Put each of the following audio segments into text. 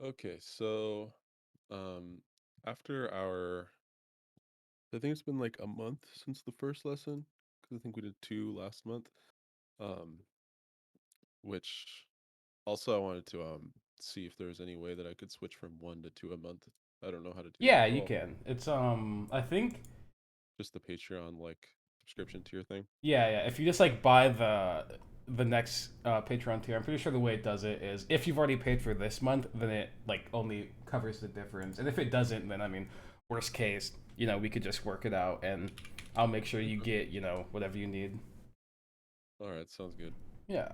Okay, so um after our I think it's been like a month since the first lesson because I think we did two last month. Um which also I wanted to see if there was any way that I could switch from one to two a month. I don't know how to do that. Yeah, you Well, can. It's I think just the Patreon like subscription tier thing. yeah. If you just like buy the next Patreon tier, I'm pretty sure the way it does it is if you've already paid for this month, then it like only covers the difference, and if it doesn't, then I mean, worst case, we could just work it out, and I'll make sure you Okay. get whatever you need. All right, sounds good. Yeah.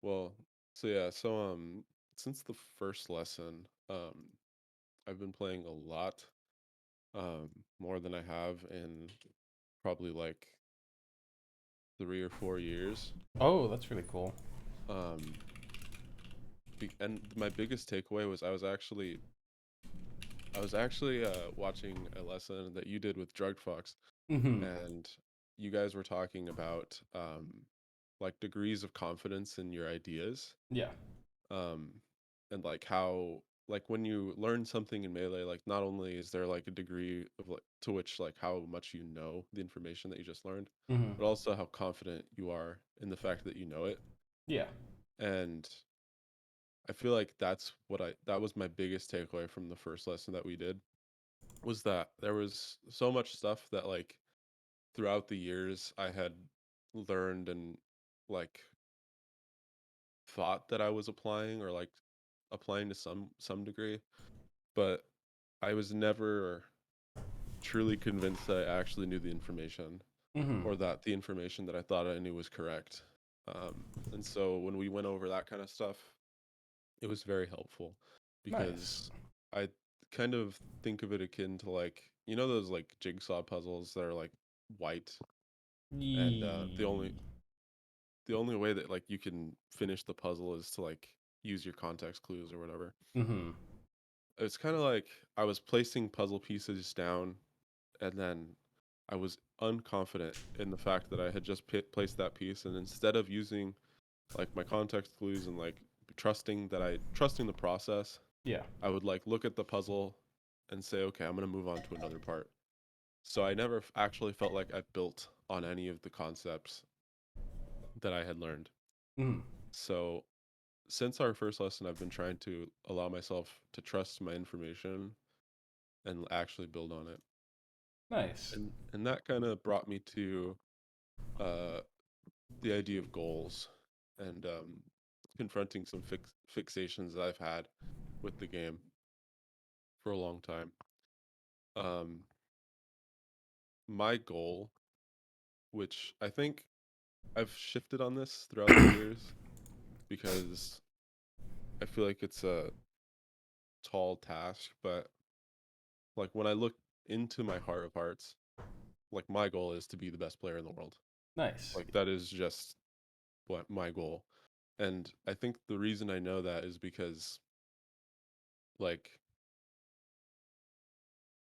Well, so yeah, so since the first lesson, I've been playing a lot, more than I have in probably like 3 or 4 years. Oh, that's really cool. Um, and my biggest takeaway was I was actually watching a lesson that you did with Drug Fox, Mm-hmm. and you guys were talking about like degrees of confidence in your ideas, Yeah. um, and like how like when you learn something in Melee, like not only is there like a degree of like to which like how much you know the information that you just learned, Mm-hmm. but also how confident you are in the fact that you know it. Yeah. And I feel like that was my biggest takeaway from the first lesson that we did was that there was so much stuff that like throughout the years I had learned and like thought that I was applying or like applying to some degree, but I was never truly convinced that I actually knew the information Mm-hmm. or that the information that I thought I knew was correct. And so when we went over that kind of stuff, it was very helpful Nice. because I kind of think of it akin to like those like jigsaw puzzles that are like white and the only way that like you can finish the puzzle is to like use your context clues or whatever. Mm-hmm. It's kind of like I was placing puzzle pieces down and then I was unconfident in the fact that I had just placed that piece and instead of using like my context clues and like trusting the process, Yeah. I would like look at the puzzle and say, okay, I'm going to move on to another part. So I never actually felt like I built on any of the concepts that I had learned. Mm-hmm. So since our first lesson, I've been trying to allow myself to trust my information and actually build on it. Nice. And that kind of brought me to uh, the idea of goals and confronting some fixations that I've had with the game for a long time. Um, my goal, which I think I've shifted on this throughout the years because I feel like it's a tall task, but like when I look into my heart of hearts, like my goal is to be the best player in the world. Nice. Like that is just what my goal. And I think the reason I know that is because like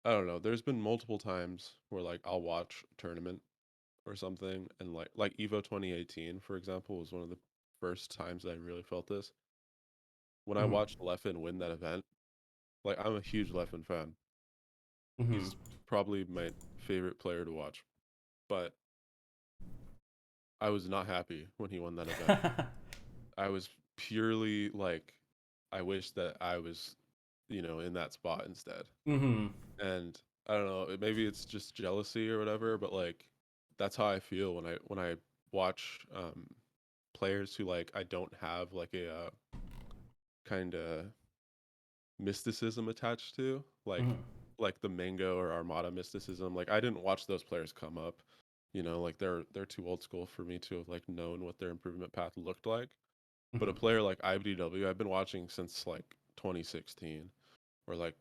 I don't know, there's been multiple times where like I'll watch a tournament or something and like Evo 2018 for example was one of the first times that I really felt this. When I Mm-hmm. watched Leffen win that event, like I'm a huge Leffen fan. Mm-hmm. He's probably my favorite player to watch. But I was not happy when he won that event. I was purely like, I wish that I was, in that spot instead. mm-hmm. And I don't know, maybe it's just jealousy or whatever, but like, that's how I feel when I watch players who like I don't have like a kind of mysticism attached to, Mm-hmm. like the Mango or Armada mysticism. Like I didn't watch those players come up. Like they're too old school for me to have like known what their improvement path looked like. But Mm-hmm. a player like IBDW, I've been watching since like 2016, or like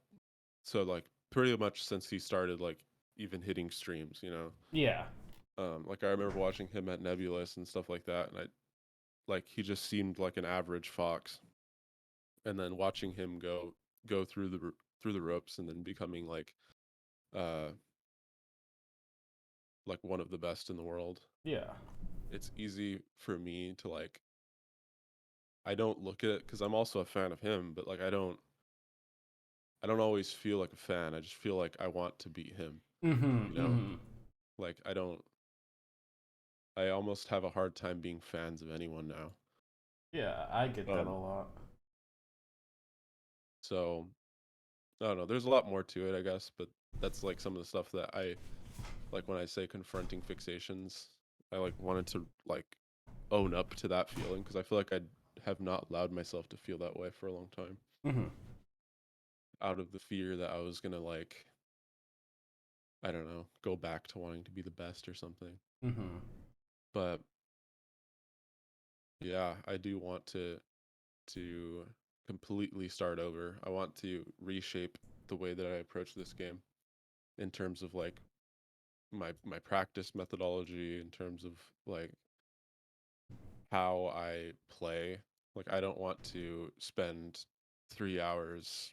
so like pretty much since he started like even hitting streams. Yeah. Like I remember watching him at Nebulous and stuff like that, and I like he just seemed like an average fox, and then watching him go through the ropes and then becoming uh like one of the best in the world. Yeah. It's easy for me to like I don't look at it because I'm also a fan of him, but like I don't. I don't always feel like a fan. I just feel like I want to beat him, Mm-hmm. you know? Mm-hmm. Like I almost have a hard time being fans of anyone now. Yeah, I get that a Um, lot. so I don't know. There's a lot more to it, I guess, but that's like some of the stuff that I like when I say confronting fixations. I like wanted to like own up to that feeling because I feel like I have not allowed myself to feel that way for a long time Mm-hmm. out of the fear that I was gonna like I don't know go back to wanting to be the best or something. Mm-hmm. But yeah, I do want to completely start over. I want to reshape the way that I approach this game in terms of like my practice methodology, in terms of like how I play. Like I don't want to spend 3 hours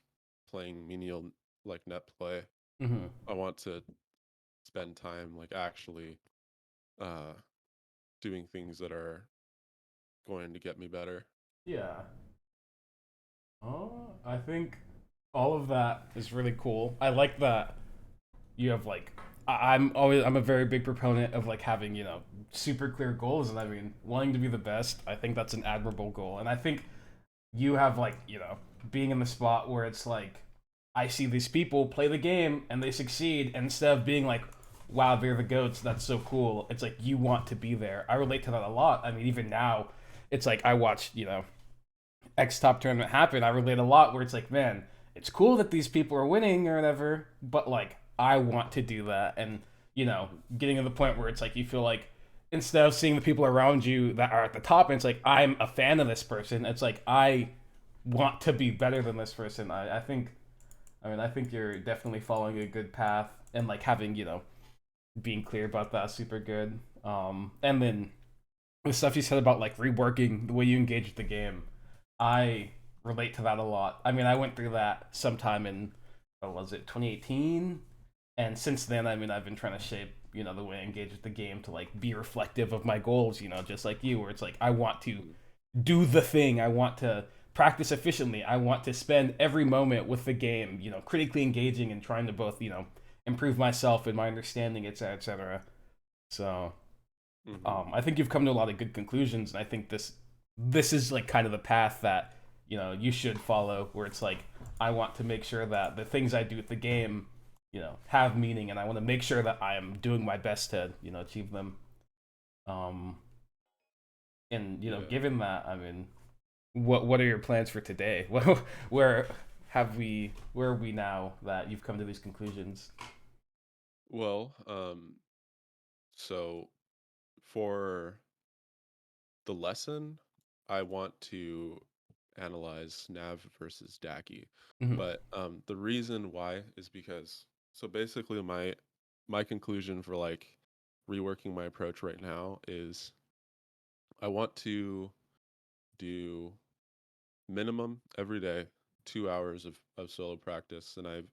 playing menial like net play. Mm-hmm. I want to spend time like actually uh doing things that are going to get me better. Yeah. Oh, I think all of that is really cool. I like that you have like I'm a very big proponent of like having, super clear goals, and I mean wanting to be the best. I think that's an admirable goal. And I think you have like, being in the spot where it's like I see these people play the game and they succeed, and instead of being like, wow, they're the goats, that's so cool. It's like you want to be there. I relate to that a lot. I mean, even now, it's like I watched, X Top tournament happen, I relate a lot where it's like, man, it's cool that these people are winning or whatever, but like I want to do that, and Mhm. getting to the point where it's like you feel like instead of seeing the people around you that are at the top, and it's like I'm a fan of this person, it's like I want to be better than this person. I think you're definitely following a good path, and like having being clear about that is super good. And then the stuff you said about like reworking the way you engage with the game, I relate to that a lot. I mean, I went through that sometime in what was it, 2018, and since then, I mean, I've been trying to shape the way I engage with the game to like be reflective of my goals. Just like you, where it's like I want to Mhm. do the thing. I want to practice efficiently. I want to spend every moment with the game, critically engaging and trying to both, improve myself and my understanding, etc., etc. So, Mhm. I think you've come to a lot of good conclusions, and I think this is like kind of the path that you should follow, where it's like I want to make sure that the things I do with the game, have meaning, and I want to make sure that I am doing my best to achieve them. Um, and Yeah. given that, I mean, what are your plans for today? Where where are we now that you've come to these conclusions? Well, so for the lesson, I want to analyze Nav versus Daki. Mm-hmm. But the reason why is because so basically my conclusion for like reworking my approach right now is I want to do minimum every day 2 hours of solo practice, and I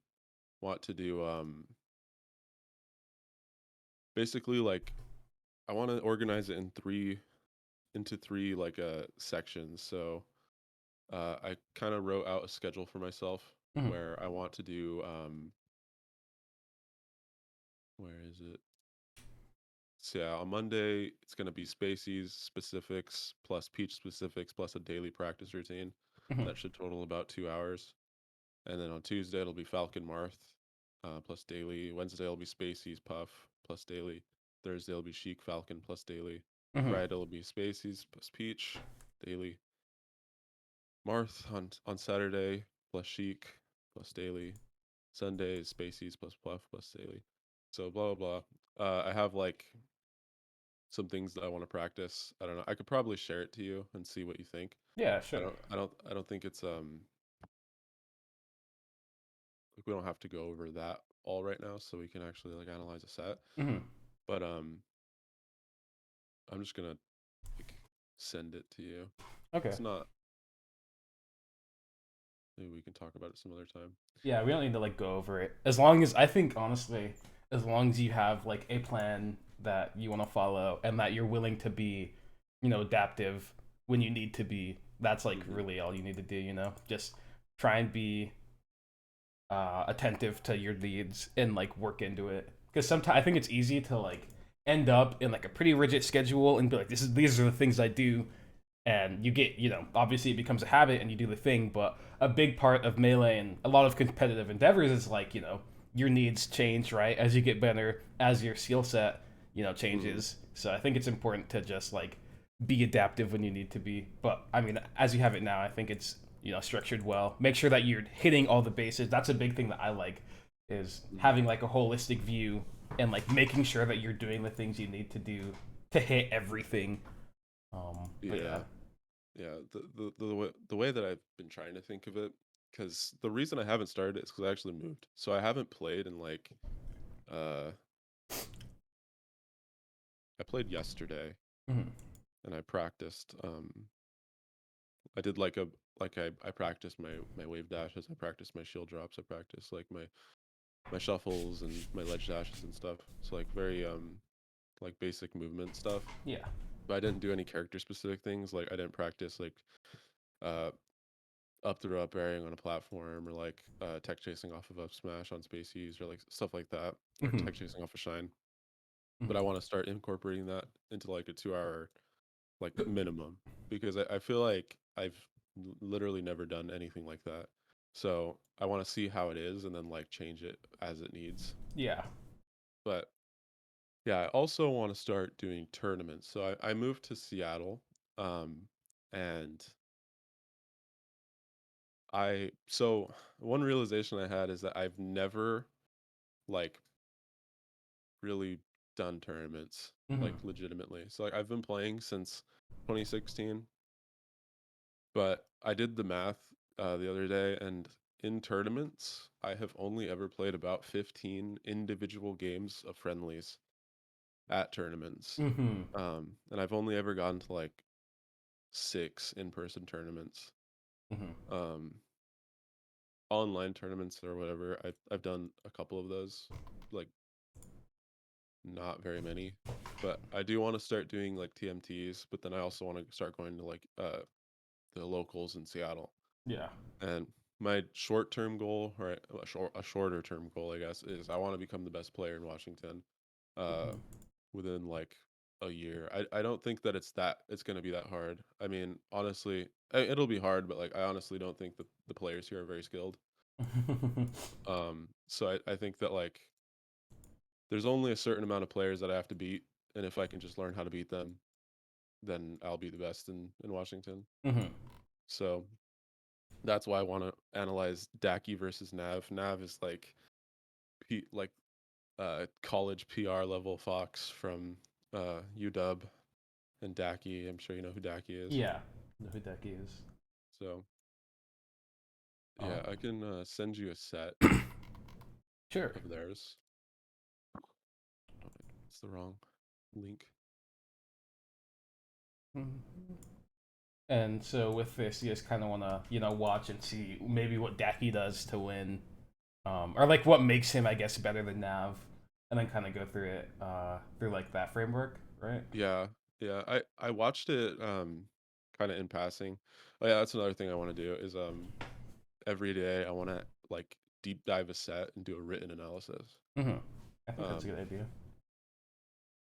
want to do basically like I want to organize it in three like sections. So I kind of wrote out a schedule for myself Mm-hmm. where I want to do where is it? So yeah, on Monday it's gonna be Spacies specifics plus Peach specifics plus a daily practice routine. Mm-hmm. That should total about 2 hours. And then on Tuesday it'll be Falcon Marth plus daily. Wednesday it'll be Spacies Puff plus daily. Thursday it'll be Chic Falcon plus daily. Mm-hmm. Friday it'll be Spacies plus Peach daily. Marth on Saturday plus Chic plus daily. Sunday is Spacies plus Puff plus daily. So blah blah blah. I have like some things that I want to practice. I don't know. I could probably share it to you and see what you think. Yeah, sure. I don't think it's like we don't have to go over that all right now, so we can actually like analyze a set. Mm-hmm. But I'm just gonna like send it to you. Okay. It's not. Maybe we can talk about it some other time. Yeah, we don't need to like go over it. As long as I think honestly, as long as you have like a plan that you want to follow and that you're willing to be, adaptive when you need to be, that's like Hmm. really all you need to do, Just try and be attentive to your needs and like work into it. Because sometimes I think it's easy to like end up in like a pretty rigid schedule and be like, these are the things I do, and you get, obviously it becomes a habit and you do the thing. But a big part of melee and a lot of competitive endeavors is like, your needs change, right, as you get better, as your skill set Hmm. changes. So I think it's important to just like be adaptive when you need to be. But I mean, as you have it now, I think it's structured well. Make sure that you're hitting all the bases. That's a big thing that I like, is Hmm. having like a holistic view and like making sure that you're doing the things you need to do to hit everything. But yeah. Yeah. Yeah, the way that I've been trying to think of it, because the reason I haven't started it is because I actually moved, so I haven't played in like uh I played yesterday Mhm. and I practiced. I did like a I practiced my wave dashes, I practiced my shield drops, I practiced like my shuffles and my ledge dashes and stuff. So like very like basic movement stuff. Yeah. But I didn't do any character specific things. Like I didn't practice like uh up through up airing on a platform or like tech chasing off of up smash on spacies or like stuff like that or Hmm. tech chasing off a shine. But I Hmm. want to start incorporating that into like a 2 hour like minimum because I feel like I've literally never done anything like that. So I want to see how it is and then like change it as it needs. Yeah. But yeah, I also want to start doing tournaments. So I moved to Seattle, and so one realization I had is that I've never like really done tournaments like Hmm. legitimately. So like I've been playing since 2016, but I did the math the other day, and in tournaments, I have only ever played about 15 individual games of friendlies at tournaments. Hmm. And I've only ever gotten to like 6 in-person tournaments. Hmm. Um, Online tournaments or whatever. I've done a couple of those, like not very many, but I do want to start doing like TMTs. But then I also want to start going to like the locals in Seattle. Yeah. And my short-term goal, or a shorter term goal, I guess, is I want to become the best player in Washington, uh, Hmm. within like a year. I don't think that it's gonna be that hard. I mean, honestly, it'll be hard, but like I honestly don't think that the players here are very skilled. So I think that like there's only a certain amount of players that I have to beat, and if I can just learn how to beat them, then I'll be the best in Washington. Hmm. So that's why I want to analyze Daki versus Nav. Nav is like like college PR level Fox from UW, and Daki. I'm sure you know who Daki is. Yeah. Know who Decky is. So yeah, Oh. I can send you a set Sure. of theirs. Oh, it's the wrong link. Mhm. And so with this, you just kind of want to, watch and see maybe what Daki does to win, or like what makes him, I guess, better than Nav, and then kind of go through it, through like that framework, right? Yeah, yeah. I watched it kind of in passing. Oh yeah, that's another thing I want to do is every day I want to like deep dive a set and do a written analysis. Hmm. I think that's a Um, good idea.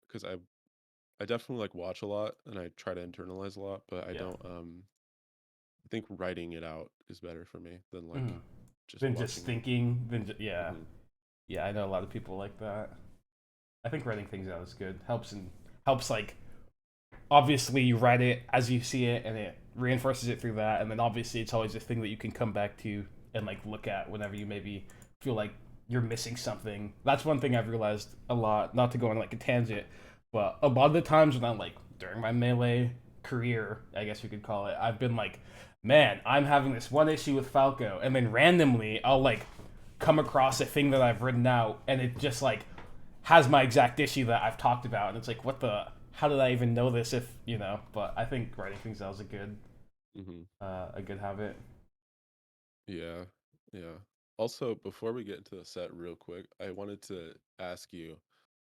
because I definitely like watch a lot and I try to internalize a lot, but I Yeah. don't I think writing it out is better for me than like Hmm. just Than just watching it. thinking, yeah, Hmm. yeah. I know a lot of people like that. I think writing things out is good. Helps like obviously you write it as you see it and it reinforces it through that, and then obviously it's always a thing that you can come back to and like look at whenever you maybe feel like you're missing something. That's one thing I've realized a lot, not to go on like a tangent, but a lot of the times when I'm like during my melee career, I guess you could call it, I've been like, man, I'm having this one issue with Falco, and then randomly I'll like come across a thing that I've written out and it just like has my exact issue that I've talked about, and it's like, what the? How did I even know this? If you know, but I think writing things out is Hmm. a good habit. Yeah, yeah. Also, before we get into the set real quick, I wanted to ask you,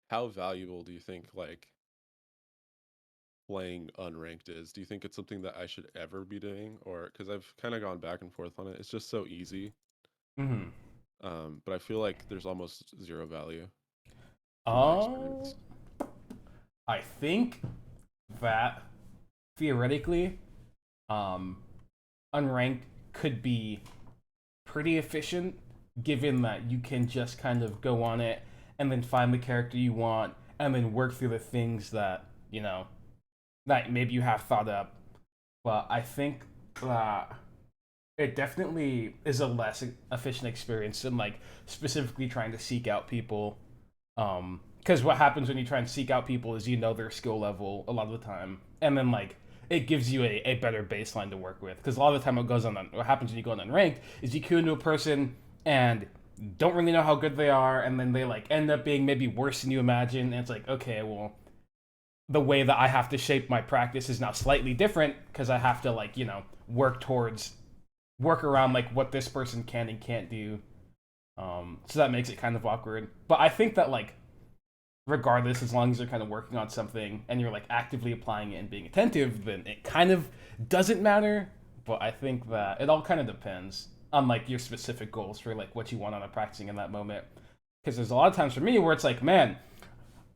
how valuable do you think like playing unranked is? Do you think it's something that I should ever be doing, or because I've kind of gone back and forth on it? It's just so easy. Mm-hmm. But I feel like there's almost zero value from my Um, experience. I think that theoretically, um, unranked could be pretty efficient, given that you can just kind of go on it and then find the character you want and then work through the things that that maybe you have thought up. But I think that it definitely is a less efficient experience than like specifically trying to seek out people. Because what happens when you try and seek out people is their skill level a lot of the time, and then like it gives you a better baseline to work with. Because a lot of the time, what happens when you go on unranked is you queue into a person and don't really know how good they are, and then they like end up being maybe worse than you imagine, and it's like, okay, well, the way that I have to shape my practice is now slightly different because I have to like work around like what this person can and can't do. So that makes it kind of awkward. But I think that like regardless, as long as you're kind of working on something and you're like actively applying it and being attentive, then it kind of doesn't matter. But I think that it all kind of depends on like your specific goals for like what you want out of practicing in that moment. Because there's a lot of times for me where it's like, man,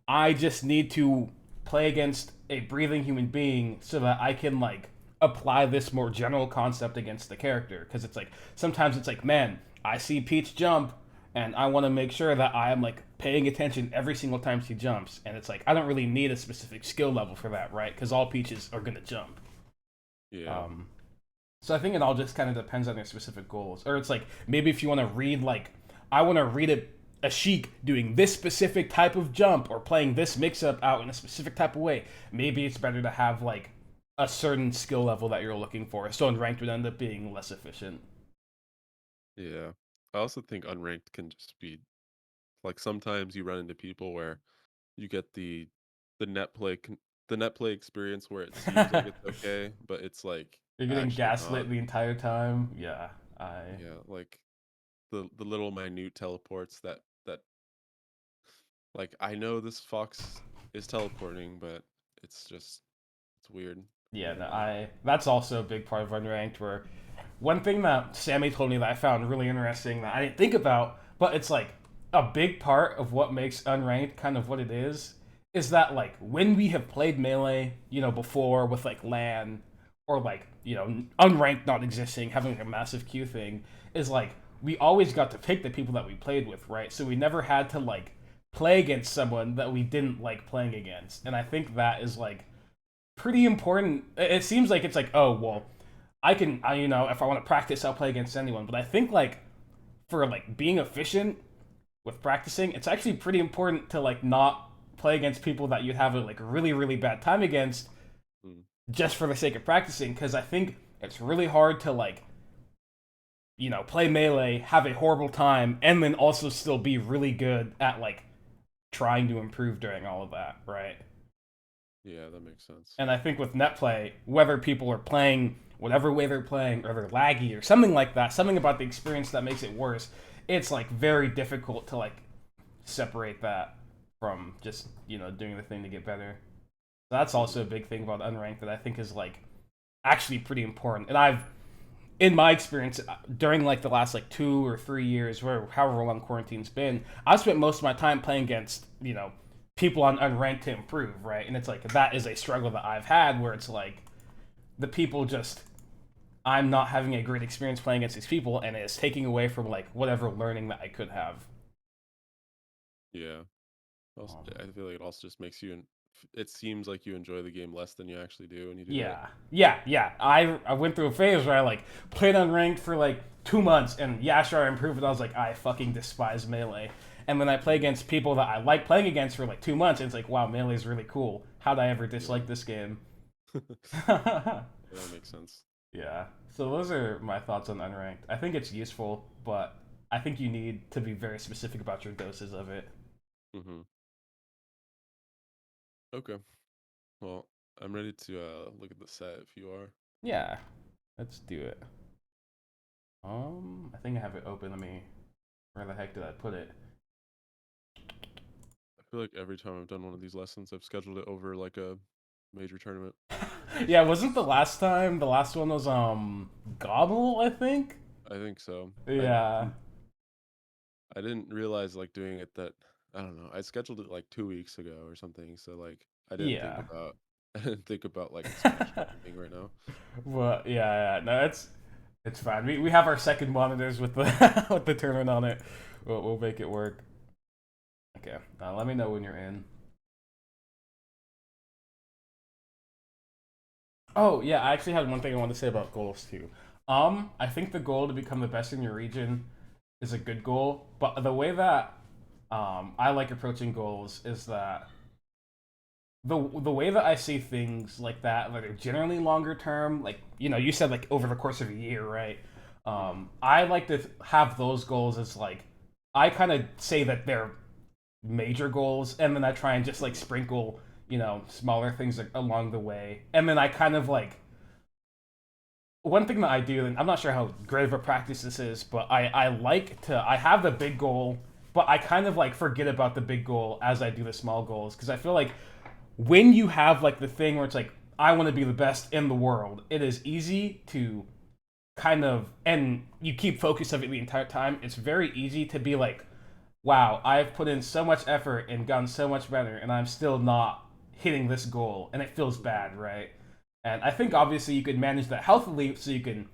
I just need to play against a breathing human being so that I can like apply this more general concept against the character. Because it's like sometimes it's like, man, I see Peach jump, and I want to make sure that I am like paying attention every single time she jumps. And it's like I don't really need a specific skill level for that, right? Because all Peaches are gonna jump. Yeah. Um, so I think it all just kind of depends on your specific goals. Or it's like maybe if you want to read like I want to read a Sheik doing this specific type of jump or playing this mix up out in a specific type of way. Maybe it's better to have like a certain skill level that you're looking for. So in ranked would end up being less efficient. Yeah. I also think unranked can just be like sometimes you run into people where you get the net play con- the net play experience where it seems like it's okay, but it's like You're getting actually not. gaslit the entire time. Yeah, I Yeah, like the little minute teleports that like I know this fox is teleporting, but it's weird. I yeah, don't no, know. I that's also a big part of unranked. Where one thing that Sammy told me that I found really interesting that I didn't think about, but it's like a big part of what makes unranked kind of what it is that like when we have played melee, before with like LAN or like unranked not existing, having a massive queue thing, is like we always got to pick the people that we played with, right? So we never had to like play against someone that we didn't like playing against, and I think that is like pretty important. It seems like it's like, oh well, if I want to practice, I'll play against anyone. But I think like for like being efficient with practicing, it's actually pretty important to like not play against people that you'd have a like really really bad time against Mm. just for the sake of practicing. Because I think it's really hard to like play melee, have a horrible time, and then also still be really good at like trying to improve during all of that, right? Yeah, that makes sense. And I think with net play, whether people are playing whatever way they're playing or they're laggy or something like that, something about the experience that makes it worse, it's like very difficult to like separate that from just, doing the thing to get better. That's Hmm. also a big thing about unranked that I think is like actually pretty important. And I've in my experience during like the last like 2 or 3 years, where however long quarantine's been, I've spent most of my time playing against people on unranked to improve, right? And it's like that is a struggle that I've had where it's like the people just I'm not having a great experience playing against these people, and it's taking away from like whatever learning that I could have. Yeah. Also, Um, I feel like it also just makes it seems like you enjoy the game less than you actually do when you do it. yeah, yeah, yeah. I went through a phase where I like played unranked for like 2 months, and yeah, sure, I improved. And I was like, I fucking despise melee. And then I play Mm. against people that I like playing against for like 2 months, and it's like, wow, melee is really cool. How'd I ever Yeah. dislike this game? Yeah, that makes sense. Yeah. So those are my thoughts on unranked. I think it's useful, but I think you need to be very specific about your doses of it. Hmm. Okay. Well, I'm ready to look at the set if you are. Yeah. Let's do it. I think I have it open. Where the heck did I put it? I feel like every time I've done one of these lessons, I've scheduled it over like a major tournament. Yeah, wasn't the last one was Gobble, I think? I think so. I Yeah. I didn't realize like doing it that I don't know. I scheduled it like 2 weeks ago or something. So like I didn't think Yeah. about I didn't think about like expansion or anything right now. But yeah, yeah, no, it's fine. We have our second monitors with the with the tournament on it. We'll make it work. Okay, let me know when you're in. Oh yeah, I actually had one thing I wanted to say about goals too. I think the goal to become the best in your region is a good goal, but the way that I like approaching goals is that the way that I see things like that are generally longer term. Like you said like over the course of a year, right? Hmm. I like to have those goals as like I kind of say that they're major goals, and then I try and just like sprinkle smaller things along the way, and then I kind of like one thing that I do, and I'm not sure how great of a practice this is, but I like to I have the big goal, but I kind of like forget about the big goal as I do the small goals because I feel like when you have like the thing where it's like I want to be the best in the world, it is easy to kind of and you keep focus of it the entire time. It's very easy to be like, wow, I've put in so much effort and gotten so much better, and I'm still not hitting this goal, and it feels Hmm. bad, right? And I think Yeah. obviously you could manage that healthily so you can,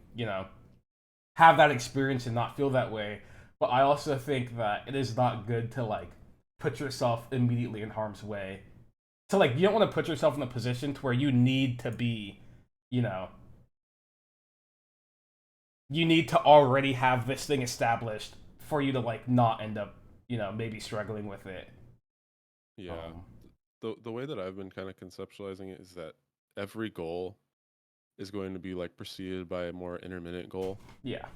have that experience and not feel that way. But I also think that it is not good to like put yourself immediately in harm's way. So like you don't want to put yourself in a position to where you need to be, you know, you need to already have this thing established for you to like not end up, maybe struggling with it. Yeah. Um, The way that I've been kind of conceptualizing it is that every goal is going to be like preceded by a more intermittent goal. yeah.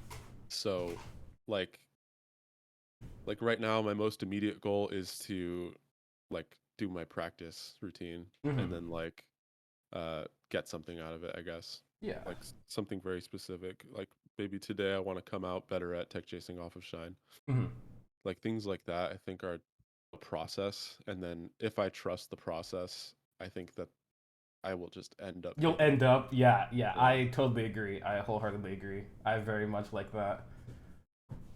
So like right now my most immediate goal is to like do my practice routine and Hmm. then like get something out of it, I guess. Yeah. Like something very specific. Like maybe today I want to come out better at tech chasing off of Shine. Hmm. Like things like that I think are a process, and then if I trust the process, I think that I will just end up You'll hitting end it. up, yeah, yeah. Yeah. I totally agree. I wholeheartedly agree. I very much like that.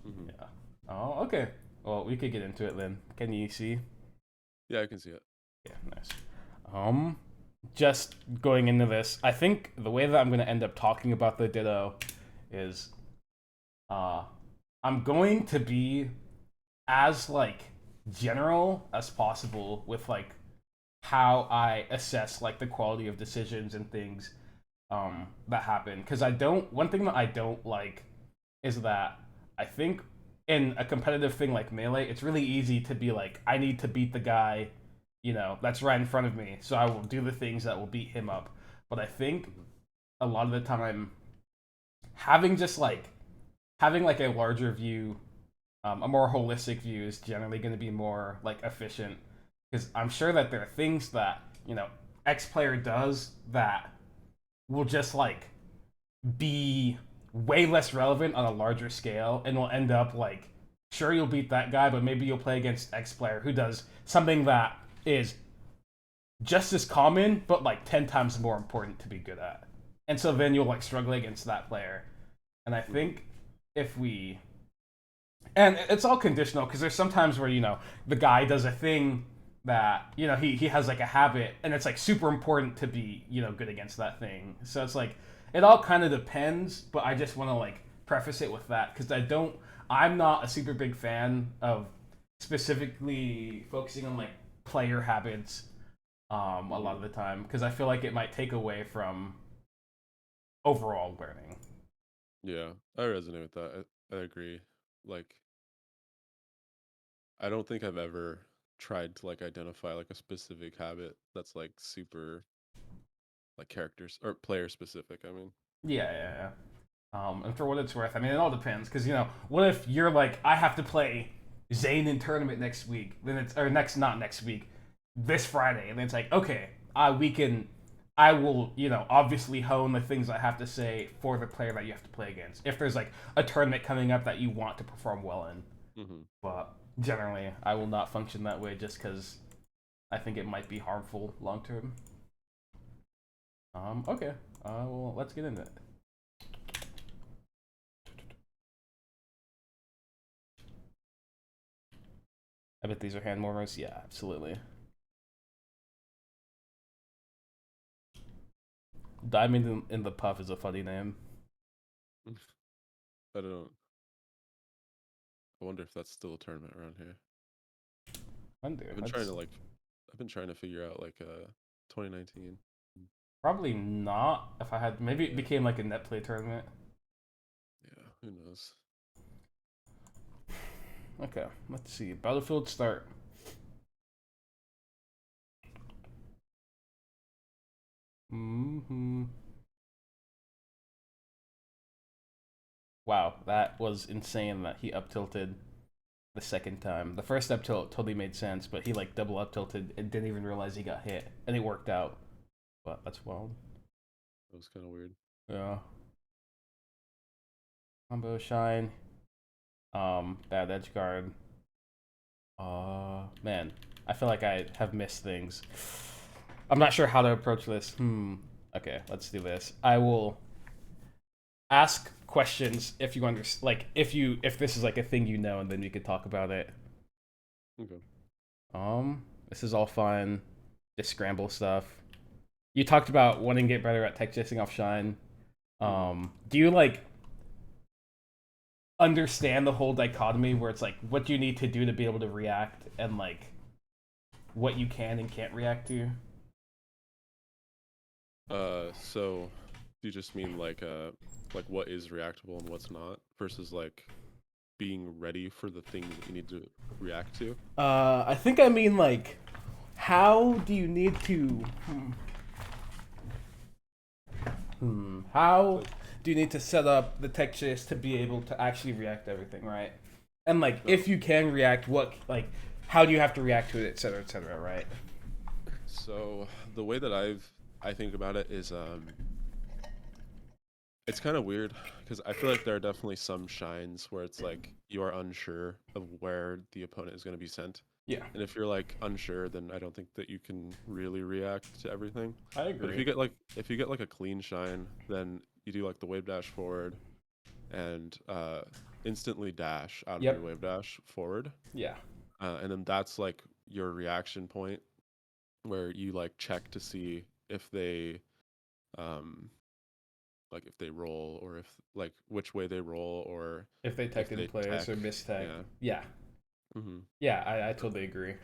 Hmm. Yeah. Oh, okay. Well, we could get into it then. Can you see? Yeah, I can see it. Yeah, nice. Um, just going into this, I think the way that I'm going to end up talking about the Ditto is, uh, I'm going to be as like general as possible with like how I assess like the quality of decisions and things that happen. Because I don't. One thing that I don't like is that I think in a competitive thing like melee, it's really easy to be like, I need to beat the guy, that's right in front of me. So I will do the things that will beat him up. But I think Hmm. a lot of the time having just like having like a larger view, a more holistic view is generally going to be more like efficient because I'm sure that there are things that X player does that will just like be way less relevant on a larger scale and will end up like sure you'll beat that guy but maybe you'll play against X player who does something that is just as common but like 10 times more important to be good at, and so then you'll like struggle against that player. And I Hmm. think if we and it's all conditional because there's sometimes where the guy does a thing that he has like a habit and it's like super important to be good against that thing, so it's like it all kind of depends, but I just want to like preface it with that because I'm not a super big fan of specifically focusing on like player habits a lot Hmm. of the time because I feel like it might take away from overall learning. Yeah, I resonate with that. I agree. Like I don't think I've ever tried to like identify like a specific habit that's like super like characters or player specific, I mean. Yeah, yeah, yeah. And for what it's worth, I mean, it all depends. Because what if you're like, I have to play Zane in tournament next week? Then it's or next, not next week, this Friday, and then it's like, okay, we can. I will, obviously hone the things I have to say for the player that you have to play against. If there's like a tournament coming up that you want to perform well in, Hmm. but generally, I will not function that way just because I think it might be harmful long term. Okay. Well, let's get into it. bet these are hand warmers. Yeah, absolutely. Diamond in the Puff is a funny name. I don't. I wonder if that's still a tournament around here. Wonder. I've been trying That's to like. I've been trying to figure out 2019. probably not. If I had, maybe it Yeah. became like a net play tournament. Yeah. Who knows? Okay, let's see. Battlefield start. Hmm. Wow, that was insane that he up tilted the second time. The first up tilt totally made sense, but he like double up tilted and didn't even realize he got hit, and it worked out. But that's wild. That was kind of weird. Yeah. Combo shine. Bad edge guard. Man, I feel like I have missed things. I'm not sure how to approach this. Okay, let's do this. I will ask questions if you understand, like if this is like a thing you know, and then we could talk about it. Okay. This is all fun. Just scramble stuff. You talked about wanting to get better at tech chasing off shine. Do you like understand the whole dichotomy where it's like what do you need to do to be able to react and like what you can and can't react to? So do you just mean like what is reactable and what's not versus like being ready for the thing that you need to react to? I think I mean like how do you need to how do you need to set up the tech chase to be able to actually react to everything, right? And like if you can react, what like how do you have to react to it, et cetera, right? So the way that I think about it is it's kind of weird because I feel like there are definitely some shines where it's like you are unsure of where the opponent is going to be sent. Yeah, And if you're like unsure, then I don't think that you can really react to everything. I But agree. if you get like a clean shine, then you do like the wave dash forward and instantly dash out of your Yep. wave dash forward. Yeah. And then that's like your reaction point where you like check to see if they um like if they roll or if like which way they roll or If they if tech in they place tech. or miss tech. Yeah. Yeah. hmm Yeah, I totally agree.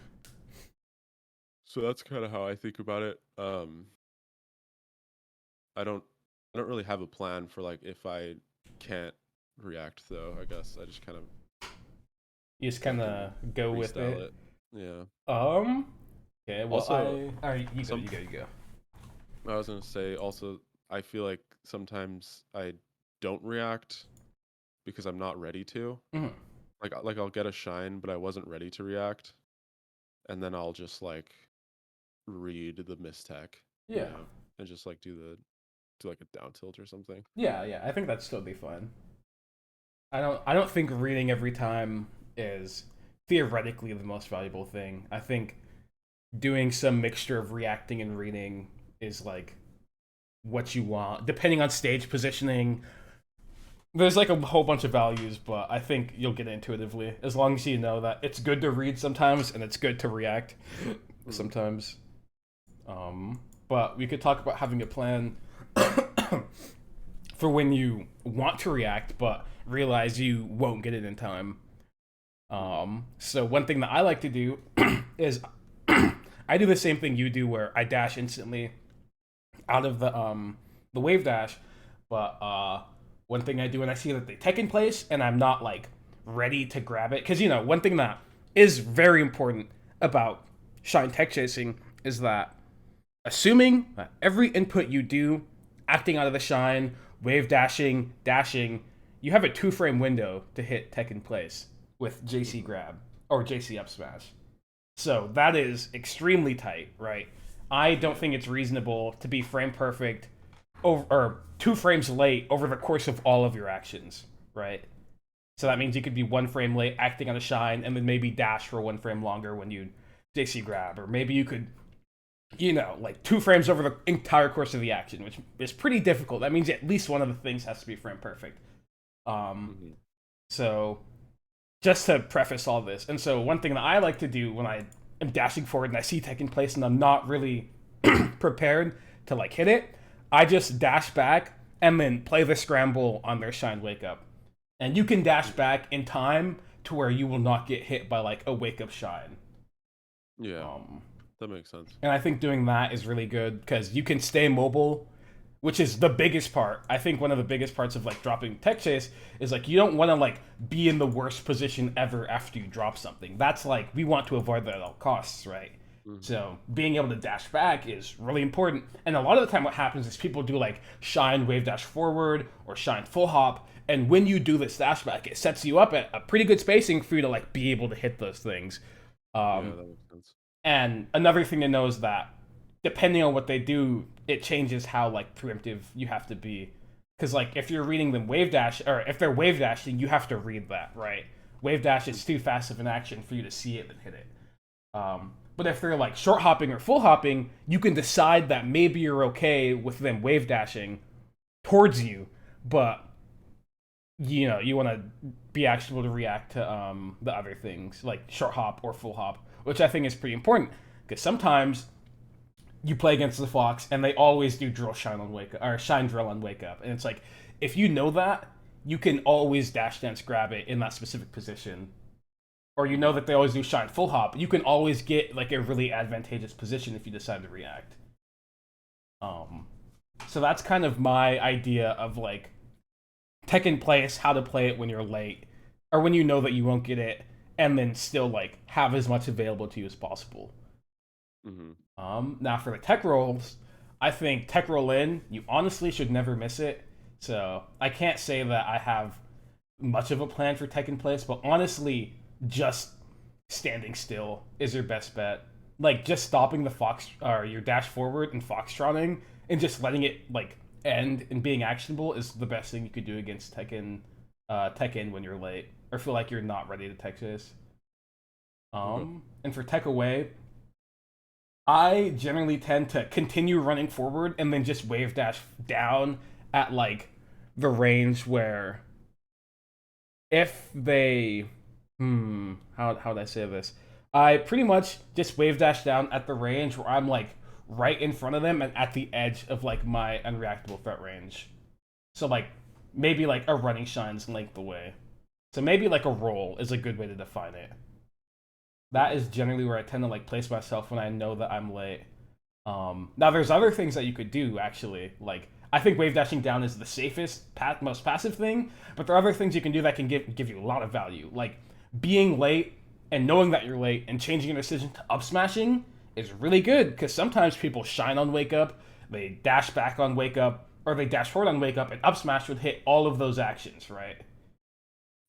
So that's kind of how I think about it. I don't I don't really have a plan for like if I can't react though. I guess I just kind of You just fucking kinda go with freestyle it. it. Yeah. Um okay, well Also, alright, you go, some you go. I was gonna say also I feel like sometimes I don't react because I'm not ready to. Mhm. Like I'll get a shine, but I wasn't ready to react, and then I'll just like read the mistech, Yeah. and just like do like a down tilt or something. Yeah, yeah. I think that's totally fine. I don't think reading every time is theoretically the most valuable thing. I think doing some mixture of reacting and reading is like what you want, depending on stage positioning. There's like a whole bunch of values, but I think you'll get it intuitively as long as you know that it's good to read sometimes and it's good to react Mhm. sometimes. But we could talk about having a plan for when you want to react, but realize you won't get it in time. Mhm. So one thing that I like to do is I do the same thing you do, where I dash instantly out of the wave dash. But one thing I do when I see that they tech in place and I'm not like ready to grab it, because one thing that is very important about shine tech chasing is that assuming that every input you do, acting out of the shine, wave dashing, you have a 2 frame window to hit tech in place with JC Mhm. grab or JC up smash. So that is extremely tight, right? I don't Yeah. think it's reasonable to be frame perfect over or 2 frames late over the course of all of your actions, right? So that means you could be 1 frame late acting on a shine and then maybe dash for 1 frame longer when you JC grab, or maybe you could like 2 frames over the entire course of the action, which is pretty difficult. That means at least one of the things has to be frame perfect. Um, Mhm. so just to preface all this, and so one thing that I like to do when I am dashing forward and I see taking place and I'm not really prepared to like hit it, I just dash back and then play the scramble on their shine wake up. And you can dash back in time to where you will not get hit by like a wake up shine. Yeah, Um, that makes sense. and I think doing that is really good because you can stay mobile, which is the biggest part. I think one of the biggest parts of like dropping tech chase is like you don't want to like be in the worst position ever after you drop something. That's like we want to avoid that at all costs, right? Hmm. So being able to dash back is really important. And a lot of the time, what happens is people do like shine wave dash forward or shine full hop. And when you do this dash back, it sets you up at a pretty good spacing for you to like be able to hit those things. Yeah, Um, that makes sense. and another thing to know is that depending on what they do, it changes how like preemptive you have to be. Because like if you're reading them wave dash, or if they're wave dashing, you have to read that, right? Wave dash is too fast of an action for you to see it and hit it. But if they're like short hopping or full hopping, you can decide that maybe you're okay with them wave dashing towards you, but you know you want to be actionable to react to the other things like short hop or full hop, which I think is pretty important because sometimes you play against the Fox and they always do drill shine on wake up or shine drill on wake up, and it's like if you know that you can always dash dance grab it in that specific position, or you know Hmm. that they always do shine full hop, you can always get like a really advantageous position if you decide to react. Um, so that's kind of my idea of like tech in place, how to play it when you're late, or when you know that you won't get it, and then still like have as much available to you as possible. Hmm. Now for the tech rolls, I think tech roll in, you honestly should never miss it. So I can't say that I have much of a plan for tech in place, but honestly, just standing still is your best bet. Like just stopping the fox or your dash forward and foxtrotting and just letting it like end and being actionable is the best thing you could do against tech in when you're late or feel like you're not ready to tech chase. Okay. And for tech away, I generally tend to continue running forward and then just wave dash down at like the range where if they how'd I say this? I pretty much just wave dash down at the range where I'm like right in front of them and at the edge of like my unreactable threat range. So like maybe like a running shine's length away. So maybe like a roll is a good way to define it. That Hmm. is generally where I tend to like place myself when I know that I'm late. Now there's other things that you could do actually. Like I think wave dashing down is the safest, most passive thing, but there are other things you can do that can give you a lot of value. Like being late and knowing that you're late and changing your decision to up smashing is really good because sometimes people shine on wake up, they dash back on wake up, or they dash forward on wake up, and up smash would hit all of those actions, right?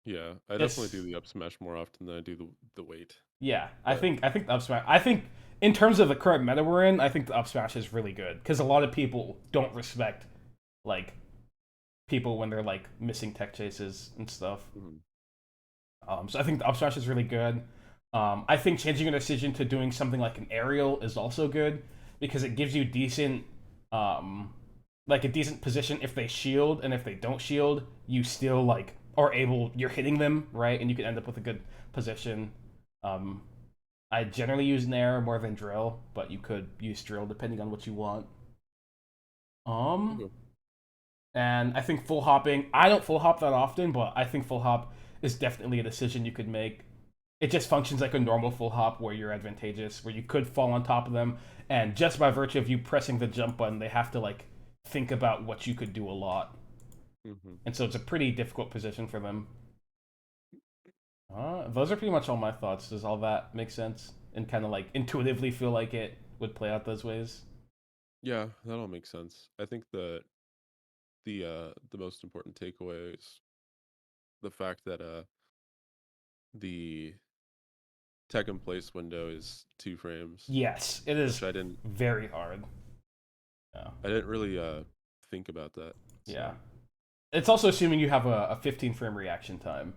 Yeah, I definitely do Just the up smash more often than I do the weight. yeah, But I think the up smash. I think in terms of the current meta we're in, I think the up smash is really good because a lot of people don't respect like people when they're like missing tech chases and stuff. mhm. So I think the up smash is really good. I think changing your decision to doing something like an aerial is also good because it gives you decent, um, like a decent position if they shield, and if they don't shield, you still like are able. You're hitting them right, and you can end up with a good position. Um, I generally use Nair more than Drill, but you could use Drill depending on what you want. Um, Okay. and I think full hopping. I don't full hop that often, but I think full hop is definitely a decision you could make. It just functions like a normal full hop where you're advantageous, where you could fall on top of them, and just by virtue of you pressing the jump button, they have to like think about what you could do a lot, Hmm. and so it's a pretty difficult position for them. Those are pretty much all my thoughts. Does all that make sense? And kind of like intuitively feel like it would play out those ways? Yeah, that all makes sense. I think the most important takeaway is the fact that the tech in place window is 2 frames, Yes, it is which very hard. Yeah. I didn't really think about that. Yeah. So It's also assuming you have a 15 frame reaction time.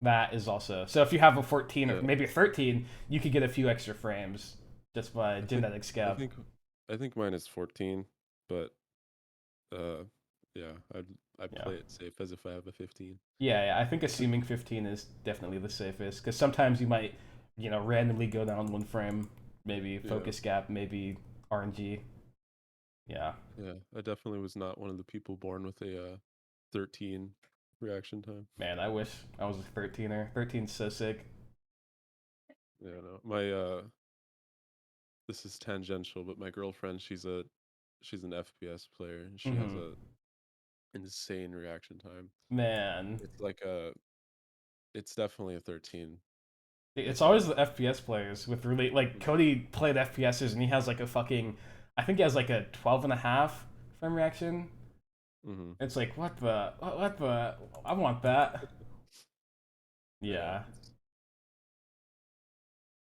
That is also so. If you have a 14 or yeah, maybe a 13, you could get a few extra frames just by I think genetic I scav. think I think mine is 14, but uh Yeah, I'd Yeah. play it safe as if I have a 15. Yeah, I think assuming 15 is definitely the safest because sometimes you might, randomly go down one frame, maybe Yeah, focus gap, maybe RNG. Yeah, yeah. I definitely was not one of the people born with a 13 reaction time. man, I wish I was a 13er. 13's so sick. Yeah, no. My this is tangential, but my girlfriend, she's an FPS player and she has Hmm. a insane reaction time. Man, It's like a it's definitely a 13 it's with always the FPS players with really like mhm, Cody played FPSs and he has like a fucking, I think he has like a 12 and a half frame reaction. mhm. It's like what the I want that. Yeah.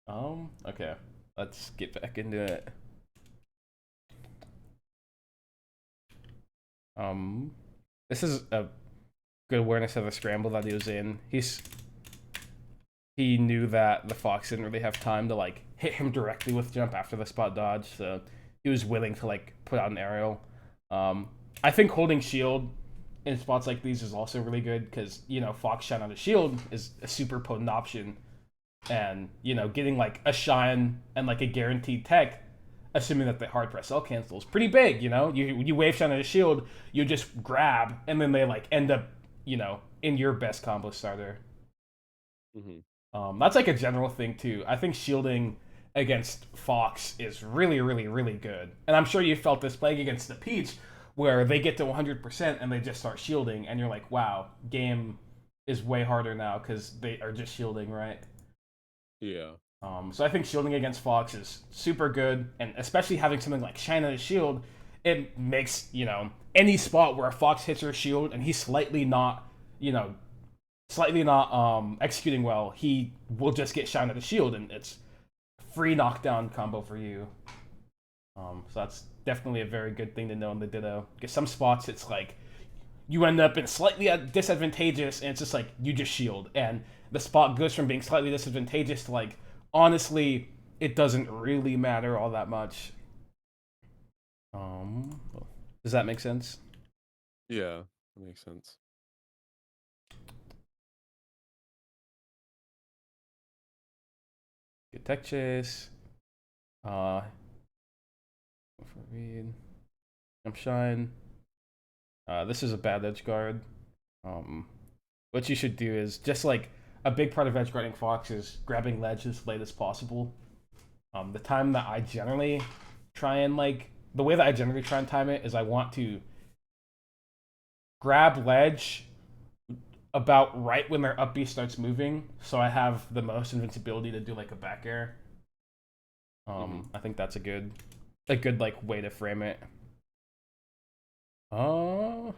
Yeah. Okay. Let's get back into it. Um, this is a good awareness of the scramble that he was in. He knew that the fox didn't really have time to like hit him directly with jump after the spot dodge, so he was willing to like put out an aerial. I think holding shield in spots like these is also really good because fox shine on the shield is a super potent option, and getting like a shine and like a guaranteed tech, assuming that the hard press L cancel is pretty big. You wave shine on a shield, you just grab, and then they like end up in your best combo starter. Mhm. That's like a general thing too. I think shielding against Fox is really, really, really good, and I'm sure you felt this playing against the Peach, where they get to 100% and they just start shielding, and you're like, wow, game is way harder now because they are just shielding, right? Yeah. So I think shielding against Fox is super good, and especially having something like Shine on his shield, it makes any spot where a Fox hits your shield and he's you know, slightly not executing well, he will just get Shine on the shield, and it's free knockdown combo for you. So that's definitely a very good thing to know in the Ditto. Because some spots it's like you end up in slightly disadvantageous, and it's just like you just shield, and the spot goes from being slightly disadvantageous to like honestly, it doesn't really matter all that much. Um, does that make sense? Yeah. That makes sense. Good tech chase. Uh, for read. Jump shine. This is a bad edge guard. Um, what you should do is just like a big part of edge guarding Fox is grabbing ledge as late as possible. The time that I generally try and like the way that I generally try and time it is I want to grab ledge about right when their up B starts moving, so I have the most invincibility to do like a back air. Mhm. I think that's a good like way to frame it. Uh,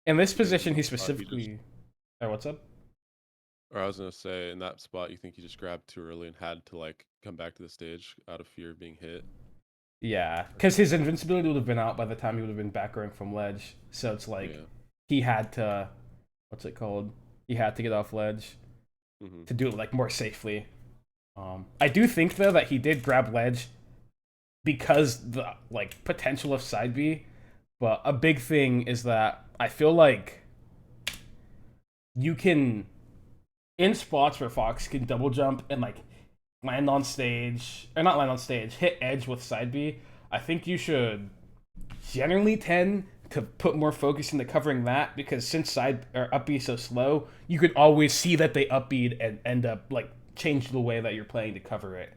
in this You think in position, he that spot he just specifically. Oh, what's up? or I was gonna say in that spot you think he just grabbed too early and had to like come back to the stage out of fear of being hit? Yeah, because his invincibility would have been out by the time he would have been back going from ledge. So it's like Yeah. he had to, what's it called? He had to get off ledge Mhm. to do it like more safely. I do think though that he did grab ledge because the like potential of side B, but a big thing is that I feel like you can in spots where Fox can double jump and like land on stage or not land on stage, hit edge with side B. I think you should generally tend to put more focus into covering that because since side or up B is so slow, you could always see that they up B and end up like change the way that you're playing to cover it.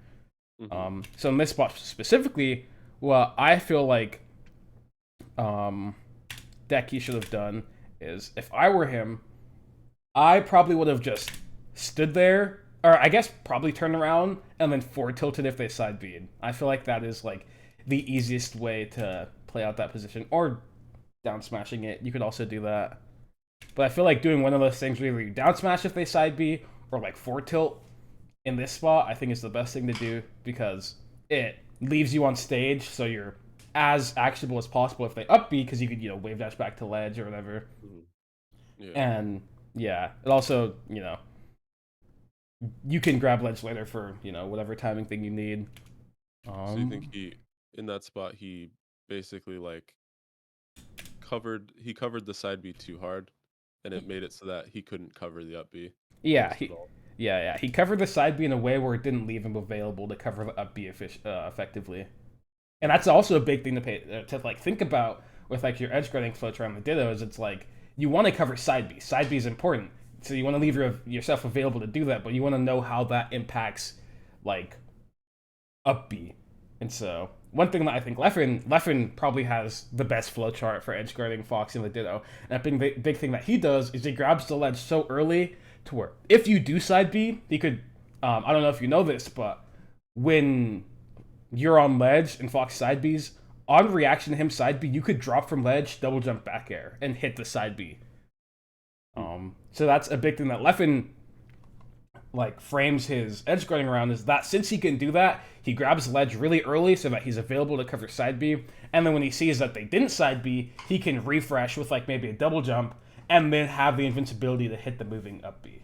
Mhm. So in this spot specifically, what I feel like um, Decky should have done is if I were him, I probably would have just stood there, or I guess probably turned around and then forward tilted if they side bead. I feel like that is like the easiest way to play out that position, or down smashing it. You could also do that, but I feel like doing one of those things where either you down smash if they side B or like forward tilt in this spot, I think is the best thing to do because it leaves you on stage, so you're as actionable as possible if they up B because you could wave dash back to ledge or whatever, Mhm. Yeah. and yeah, it also you can grab ledge later for whatever timing thing you need. So you think Um, he in that spot he basically like covered the side B too hard, and it made it so that he couldn't cover the up B Yeah, almost at he all. yeah. He covered the side B in a way where it didn't leave him available to cover the up B effectively. And that's also a big thing to pay to like think about with like your edge guarding flow chart on the Dittos. It's like you want to cover side B. Side B is important, so you want to leave yourself available to do that, but you want to know how that impacts like up B. And so one thing that I think Leffen probably has the best flow chart for edge guarding Fox in the Ditto. And a big thing that he does is he grabs the ledge so early to where if you do side B, he could. I don't know if you know this, but when you're on ledge and Fox side B's, on reaction to him side B, you could drop from ledge, double jump back air, and hit the side B. Hmm. So that's a big thing that Leffen like frames his edge guarding around is that since he can do that, he grabs ledge really early so that he's available to cover side B, and then when he sees that they didn't side B, he can refresh with like maybe a double jump and then have the invincibility to hit the moving up B.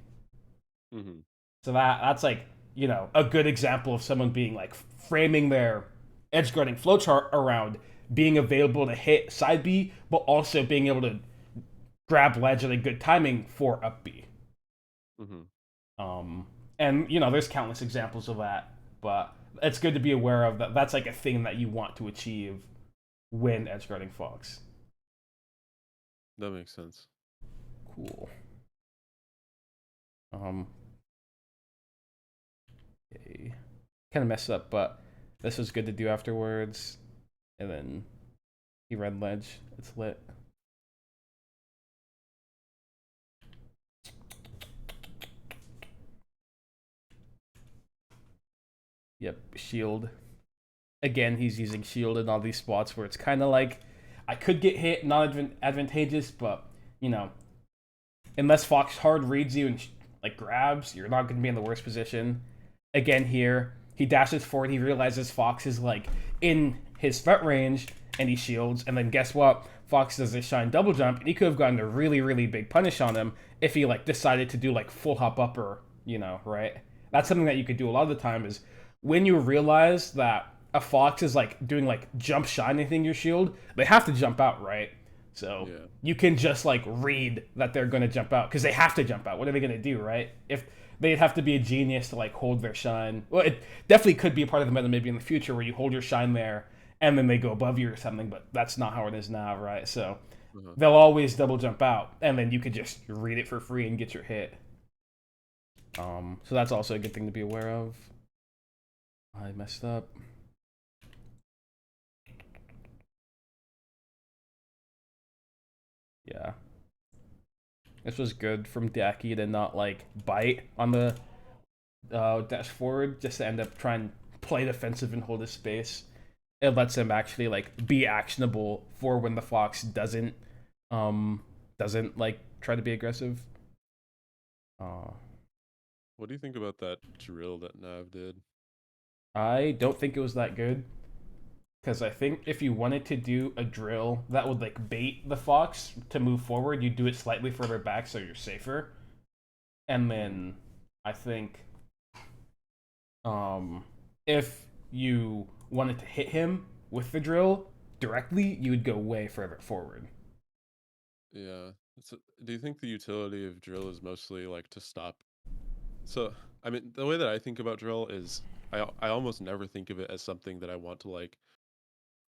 Hmm. So that's like, you know, a good example of someone being like framing their edge guarding flowchart around being available to hit side B, but also being able to grab ledge at a good timing for up B. Hmm. Um, and you know, there's countless examples of that, but it's good to be aware of that. That's like a thing that you want to achieve when edge guarding Fox. That makes sense. Cool. Um, okay. Kind of messed up, but this was good to do afterwards. And then he red ledge. It's lit. Yep, shield. Again, he's using shield in all these spots where it's kind of like I could get hit, not advantageous, but you know, unless Fox hard reads you and like grabs, you're not going to be in the worst position. Again, here he dashes forward. He realizes Fox is like in his threat range, and he shields. And then guess what? Fox does a shine double jump, and he could have gotten a really really big punish on him if he like decided to do like full hop upper. You know, right? That's something that you could do a lot of the time. Is when you realize that a Fox is like doing like jump shine anything your shield, they have to jump out, right? So Yeah. you can just like read that they're going to jump out because they have to jump out. What are they going to do, right? If they'd have to be a genius to like hold their shine. Well, it definitely could be a part of the meta maybe in the future where you hold your shine there and then they go above you or something, but that's not how it is now, right? So Uh-huh. they'll always double jump out and then you could just read it for free and get your hit. So that's also a good thing to be aware of. I messed up. Yeah. This was good from Daki to not like bite on the dash forward, just to end up trying to play defensive and hold his space. It lets him actually like be actionable for when the Fox doesn't like try to be aggressive. Uh, What do you think about that drill that Nav did? I don't think it was that good because I think if you wanted to do a drill that would like bait the Fox to move forward, you do it slightly further back so you're safer. And Hmm. then I think if you wanted to hit him with the drill directly, you would go way further forward. Yeah. Do you think the utility of drill is mostly like to stop? So, I mean, the way that I think about drill is I almost never think of it as something that I want to like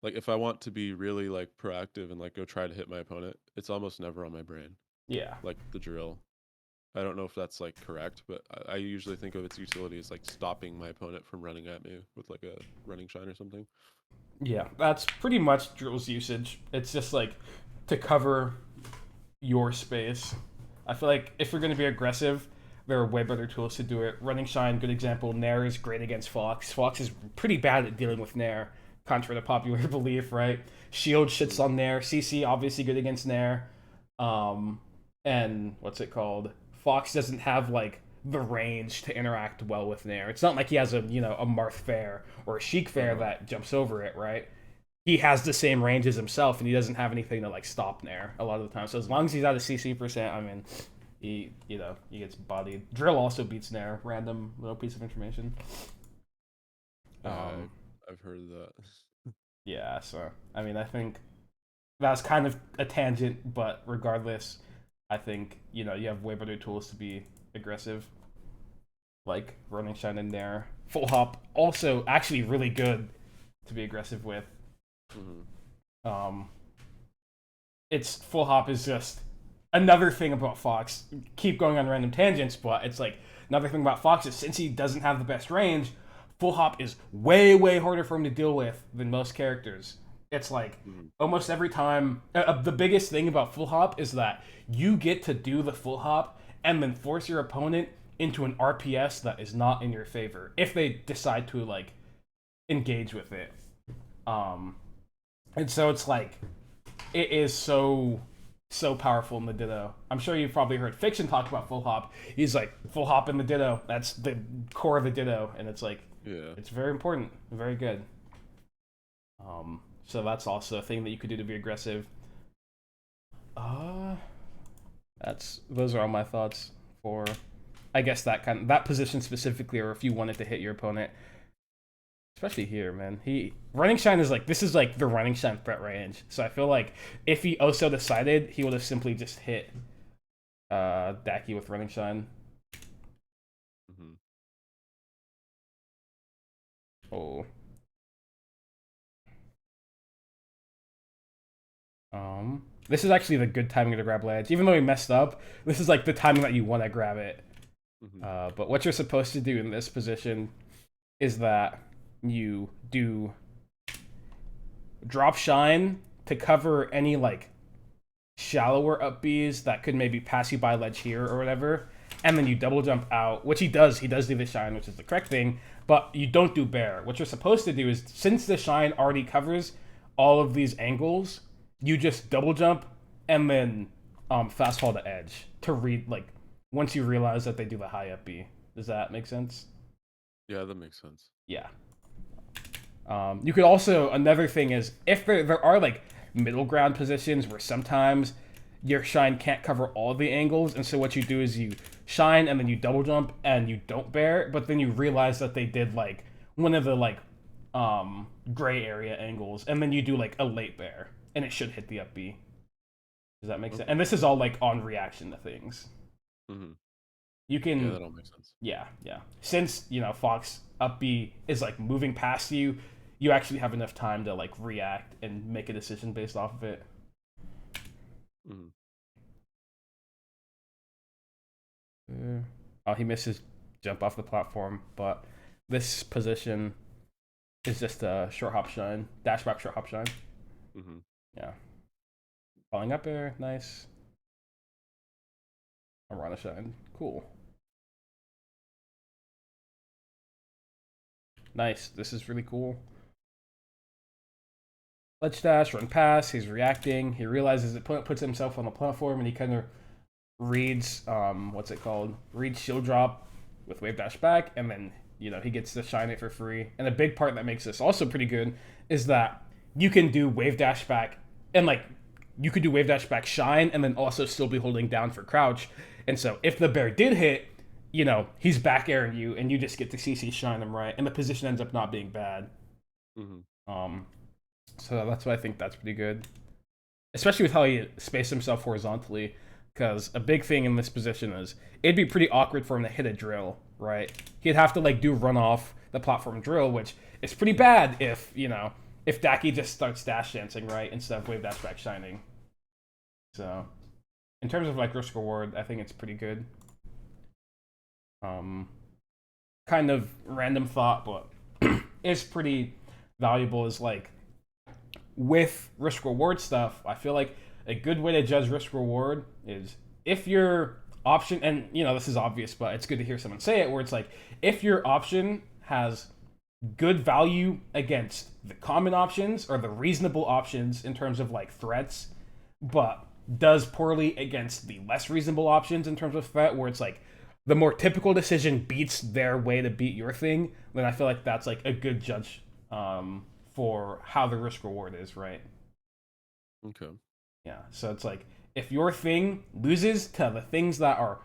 if I want to be really like proactive and like go try to hit my opponent, it's almost never on my brain, Yeah, like the drill. I don't know if that's like correct, but I usually think of its utility as like stopping my opponent from running at me with like a running shine or something. yeah, that's pretty much drill's usage. It's just like to cover your space. I feel like if you're going to be aggressive, there are way better tools to do it. Running Shine, good example. Nair is great against Fox. Fox is pretty bad at dealing with Nair, contrary to popular belief, right? Shield shits Mm. on Nair. CC obviously good against Nair. Um, and what's it called? Fox doesn't have like the range to interact well with Nair. It's not like he has a a Marth Fair or a Sheik Fair Uh-huh. that jumps over it, right? He has the same range as himself, and he doesn't have anything to like stop Nair a lot of the time. So as long as he's at a CC percent, I mean, he gets bodied. Drill also beats Nair. Random little piece of information. Uh, Um, I've heard that. yeah. So I mean, I think that's kind of a tangent, but regardless, I think you have way better tools to be aggressive, like running shine in there. Full hop also actually really good to be aggressive with. Mm-hmm. Um, it's full hop is just another thing about Fox. Keep going on random tangents, but it's like another thing about Fox is since he doesn't have the best range, full hop is way harder for him to deal with than most characters. It's like Mm-hmm. almost every time. The biggest thing about full hop is that you get to do the full hop and then force your opponent into an RPS that is not in your favor if they decide to like engage with it. Um, and so it's like it is so powerful in the Ditto. I'm sure you've probably heard Fiction talk about full hop. He's like full hop in the Ditto. That's the core of the Ditto, and it's like Yeah. it's very important, very good. So that's also a thing that you could do to be aggressive. Uh, that's those are all my thoughts for, I guess that position specifically, or if you wanted to hit your opponent. Especially here, man. He running shine is like this is like the running shine threat range. So I feel like if he also decided, he would have simply just hit Daki with running shine. Mm-hmm. Oh. This is actually the good timing to grab ledge. Even though he messed up, this is like the timing that you want to grab it. Mm-hmm. But what you're supposed to do in this position is that you do drop shine to cover any like shallower up Bs that could maybe pass you by ledge here or whatever, and then you double jump out, which he does. He does do the shine, which is the correct thing, but you don't do bear. What you're supposed to do is, since the shine already covers all of these angles, you just double jump and then fast fall to edge to read like once you realize that they do the high up B. Does that make sense? Yeah, that makes sense. Yeah. You could also, another thing is if there are like middle ground positions where sometimes your shine can't cover all the angles, and so what you do is you shine and then you double jump and you don't bear, but then you realize that they did like one of the like gray area angles, and then you do like a late bear and it should hit the up B. Does that make sense? And this is all like on reaction to things. Mm-hmm. You Yeah, can, that all makes sense. yeah. Since Fox up B is like moving past you, you actually have enough time to like react and make a decision based off of it. Mm-hmm. Oh, he misses jump off the platform, but this position is just a short hop shine, dash back short hop shine. Mm-hmm. Yeah, falling up air, nice. A run a shine, cool. Nice, this is really cool. Ledge dash, run pass, he's reacting, he realizes it puts himself on the platform, and he kind of reads, what's it called? Reads shield drop with wave dash back, and then, he gets to shine it for free. And a big part that makes this also pretty good is that you can do wave dash back, and like, you could do wave dash back shine, and then also still be holding down for crouch. And so if the bear did hit, he's back airing you, and you just get to CC shine him right, and the position ends up not being bad. Mm-hmm. So that's why I think that's pretty good, especially with how he spaced himself horizontally. Because a big thing in this position is it'd be pretty awkward for him to hit a drill, right? He'd have to like do run off the platform drill, which is pretty bad if Daki just starts dash dancing, right, instead of wave dash back shining. So in terms of like risk reward, I think it's pretty good. Kind of random thought, but it's pretty valuable is like with risk reward stuff, I feel like a good way to judge risk reward is if your option, and this is obvious, but it's good to hear someone say it, where it's like if your option has good value against the common options or the reasonable options in terms of like threats, but does poorly against the less reasonable options in terms of threat, where it's like the more typical decision beats their way to beat your thing, then I feel like that's like a good judge for how the risk reward is, right? Okay. Yeah, so it's like if your thing loses to the things that are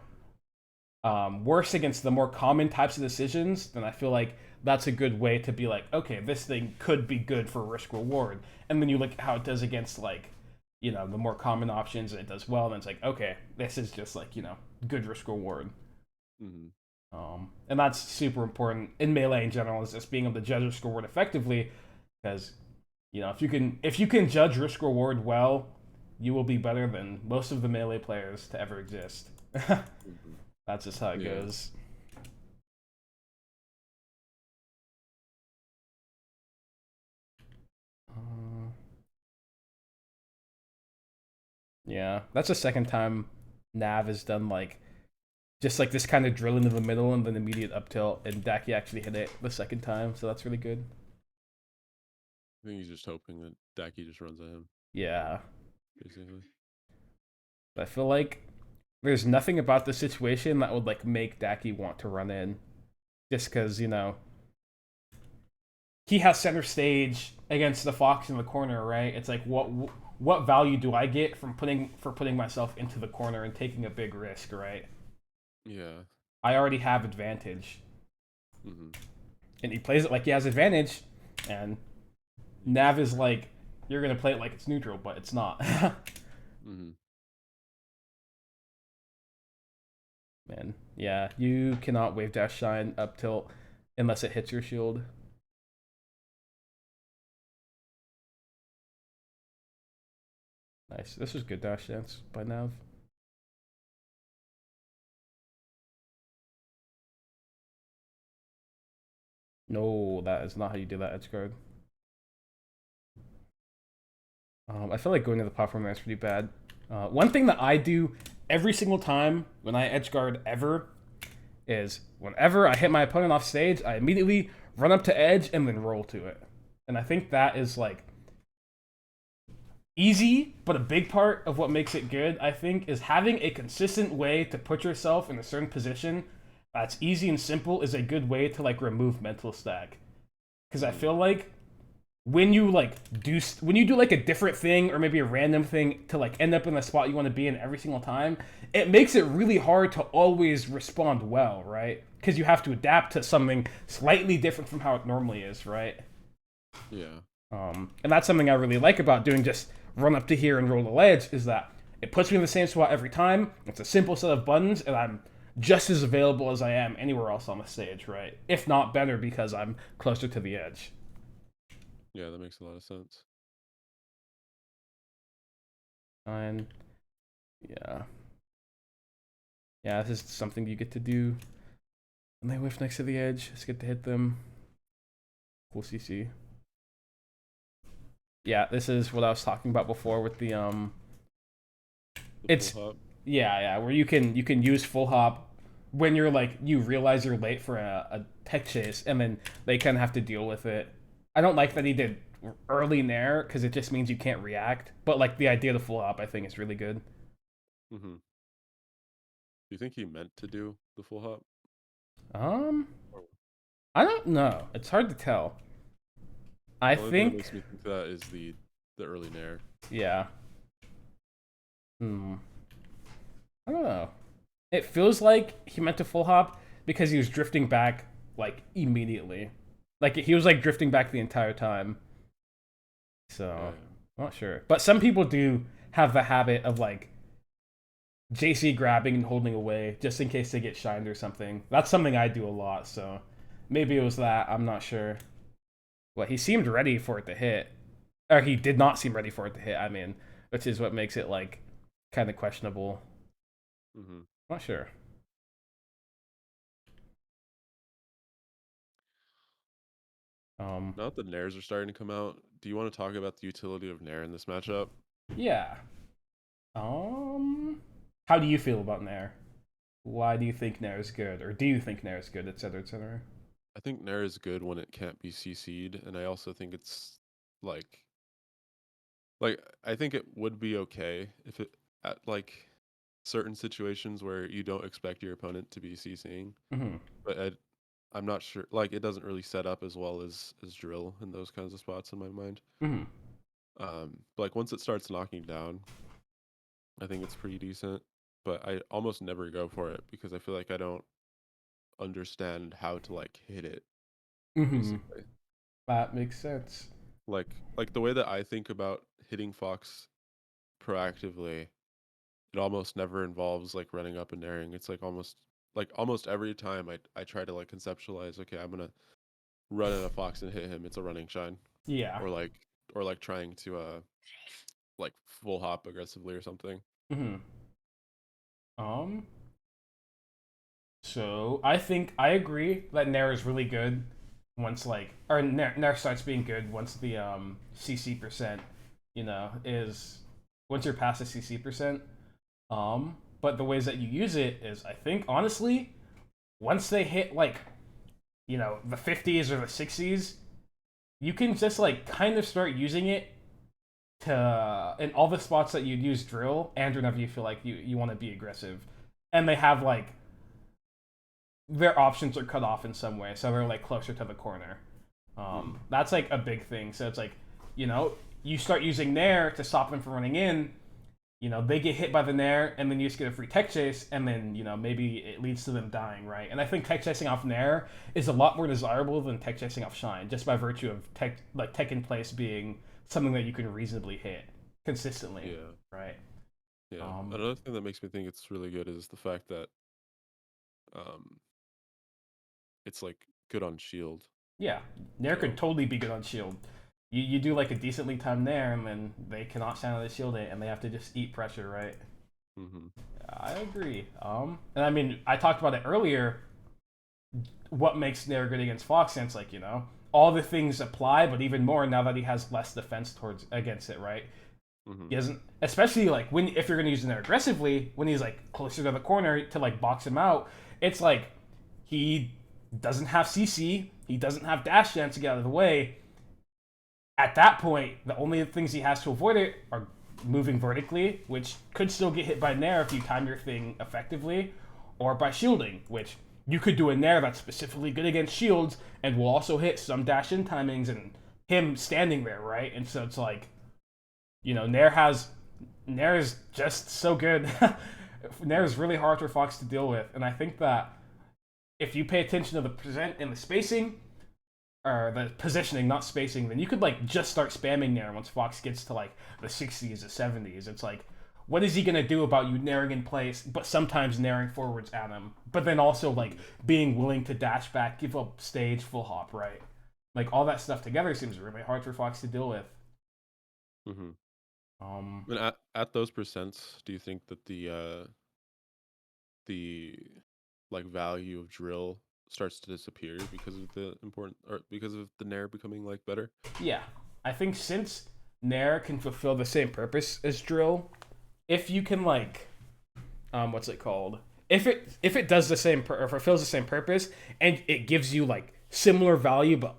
worse against the more common types of decisions, then I feel like that's a good way to be like, okay, this thing could be good for risk reward. And then you look at how it does against like the more common options and it does well, then it's like, okay, this is just like, good risk reward. Hmm. And that's super important in melee in general, is just being able to judge risk reward effectively, because if you can judge risk reward well, you will be better than most of the melee players to ever exist. Hmm. That's just how it Yeah. goes. Uh, yeah, that's the second time Nav has done like just like this kind of drill into the middle and then immediate up tilt, and Daki actually hit it the second time, so that's really good. I think he's just hoping that Daki just runs at him, Yeah, basically. but I feel like there's nothing about the situation that would like make Daki want to run in, just because he has center stage against the Fox in the corner, right? It's like what value do I get from putting myself into the corner and taking a big risk, right? Yeah. I already have advantage, Hmm. and he plays it like he has advantage, and You just Nav is like, you're gonna play it like it's neutral, but it's not. hmm. Man, yeah, you cannot wave dash shine up tilt unless it hits your shield. Nice. This was good dash dance by Nav. No, that is not how you do that edge guard. I feel like going to the platform there is pretty bad. One thing that I do every single time when I edge guard ever is whenever I hit my opponent off stage, I immediately run up to edge and then roll to it. And I think that is like easy, but a big part of what makes it good, I think, is having a consistent way to put yourself in a certain position that's easy and simple is a good way to like remove mental stack. Because I Hmm. feel like when you do like a different thing or maybe a random thing to like end up in the spot you want to be in every single time, it makes it really hard to always respond well, right? Because you have to adapt to something slightly different from how it normally is, right? Yeah. And that's something I really like about doing just run up to here and roll the ledge is that it puts me in the same spot every time. It's a simple set of buttons, and I'm just as available as I am anywhere else on the stage, right? If not better because I'm closer to the edge. Yeah, that makes a lot of sense. And yeah, yeah, this is something you get to do when they whiff next to the edge. Just get to hit them. Cool CC. Yeah, this is what I was talking about before with the The full It's hop. yeah, where you can use full hop when you're like you realize you're late for a tech chase, and then they kind of have to deal with it. I don't like that he did early nair because it just means you can't react. But like the idea of the full hop, I think is really good. Hmm. Do you think he meant to do the full hop? Um, Or I don't know. It's hard to tell. I the only thing that think makes me think that is the early nair. yeah. Hmm. I don't know. It feels like he meant to full hop because he was drifting back like immediately. Like he was like drifting back the entire time. So, Yeah. I'm not sure. But some people do have the habit of like JC grabbing and holding away just in case they get shined or something. That's something I do a lot, so maybe it was that. I'm not sure. Well, he seemed ready for it to hit. Or he did not seem ready for it to hit, I mean, which is what makes it like kind of questionable. Hmm. Not sure. Um Now that the nairs are starting to come out, do you want to talk about the utility of nair in this matchup? yeah. Um how do you feel about Nair? Why do you think Nair is good? Or do you think Nair is good, etc., etc.? I think nair is good when it can't be CC'd, and I also think it's like I think it would be okay if it at like certain situations where you don't expect your opponent to be CCing, Mm-hmm. but I'm not sure. Like it doesn't really set up as well as drill in those kinds of spots in my mind. Mm-hmm. But like once it starts knocking down, I think it's pretty decent. But I almost never go for it because I feel like I don't understand how to like hit it Mm-hmm. basically. That makes sense. Like the way that I think about hitting Fox proactively, it almost never involves like running up and airing. It's like almost every time I try to like conceptualize, okay, I'm gonna run at a fox and hit him, it's a running shine. Yeah. Or like trying to like full hop aggressively or something. Hmm. Um. So I think I agree that Nair is really good once Nair starts being good once the CC percent, is once you're past the CC percent. But the ways that you use it is, I think, honestly, once they hit the 50s or the 60s, you can just like kind of start using it to in all the spots that you'd use drill and whenever you feel like you want to be aggressive, and they have like their options are cut off in some way, so they're like closer to the corner. Hmm. That's like a big thing. So it's like, you start using Nair to stop them from running in. They get hit by the Nair, and then you just get a free tech chase, and then maybe it leads to them dying, right? And I think tech chasing off Nair is a lot more desirable than tech chasing off Shine, just by virtue of tech in place being something that you can reasonably hit consistently, Yeah. right? Yeah. Um, Another thing that makes me think it's really good is the fact that um it's like good on shield. yeah, Nair could So, totally be good on shield. You do like a decently timed Nair, and then they cannot stand the shield it, and they have to just eat pressure, right? hmm. I agree. And I mean, I talked about it earlier. What makes Nair good against Fox? And it's like, all the things apply, but even more now that he has less defense towards against it, right? Hmm. He doesn't, especially like when if you're gonna use Nair aggressively, when he's like closer to the corner to like box him out, it's like he doesn't have CC, he doesn't have dash dance to get out of the way. At that point, the only things he has to avoid it are moving vertically, which could still get hit by Nair if you time your thing effectively, or by shielding, which you could do a Nair that's specifically good against shields and will also hit some dash in timings and him standing there, right? And so it's like, Nair is just so good. Nair is really hard for Fox to deal with, and I think that if you pay attention to the present and the spacing, or the positioning, not spacing, then you could like just start spamming Nair once Fox gets to like the 60s, the 70s. It's like, what is he gonna do about you nairing in place, but sometimes nairing forwards at him, but then also like Hmm. being willing to dash back, give up stage, full hop, right? Like all that stuff together seems really hard for Fox to deal with. Hmm. Um, And at those percents, do you think that the like value of drill starts to disappear because of the important or because of the Nair becoming like better? yeah, I think since Nair can fulfill the same purpose as drill, if you can like what's it called, if it does the same or fulfills the same purpose and it gives you like similar value but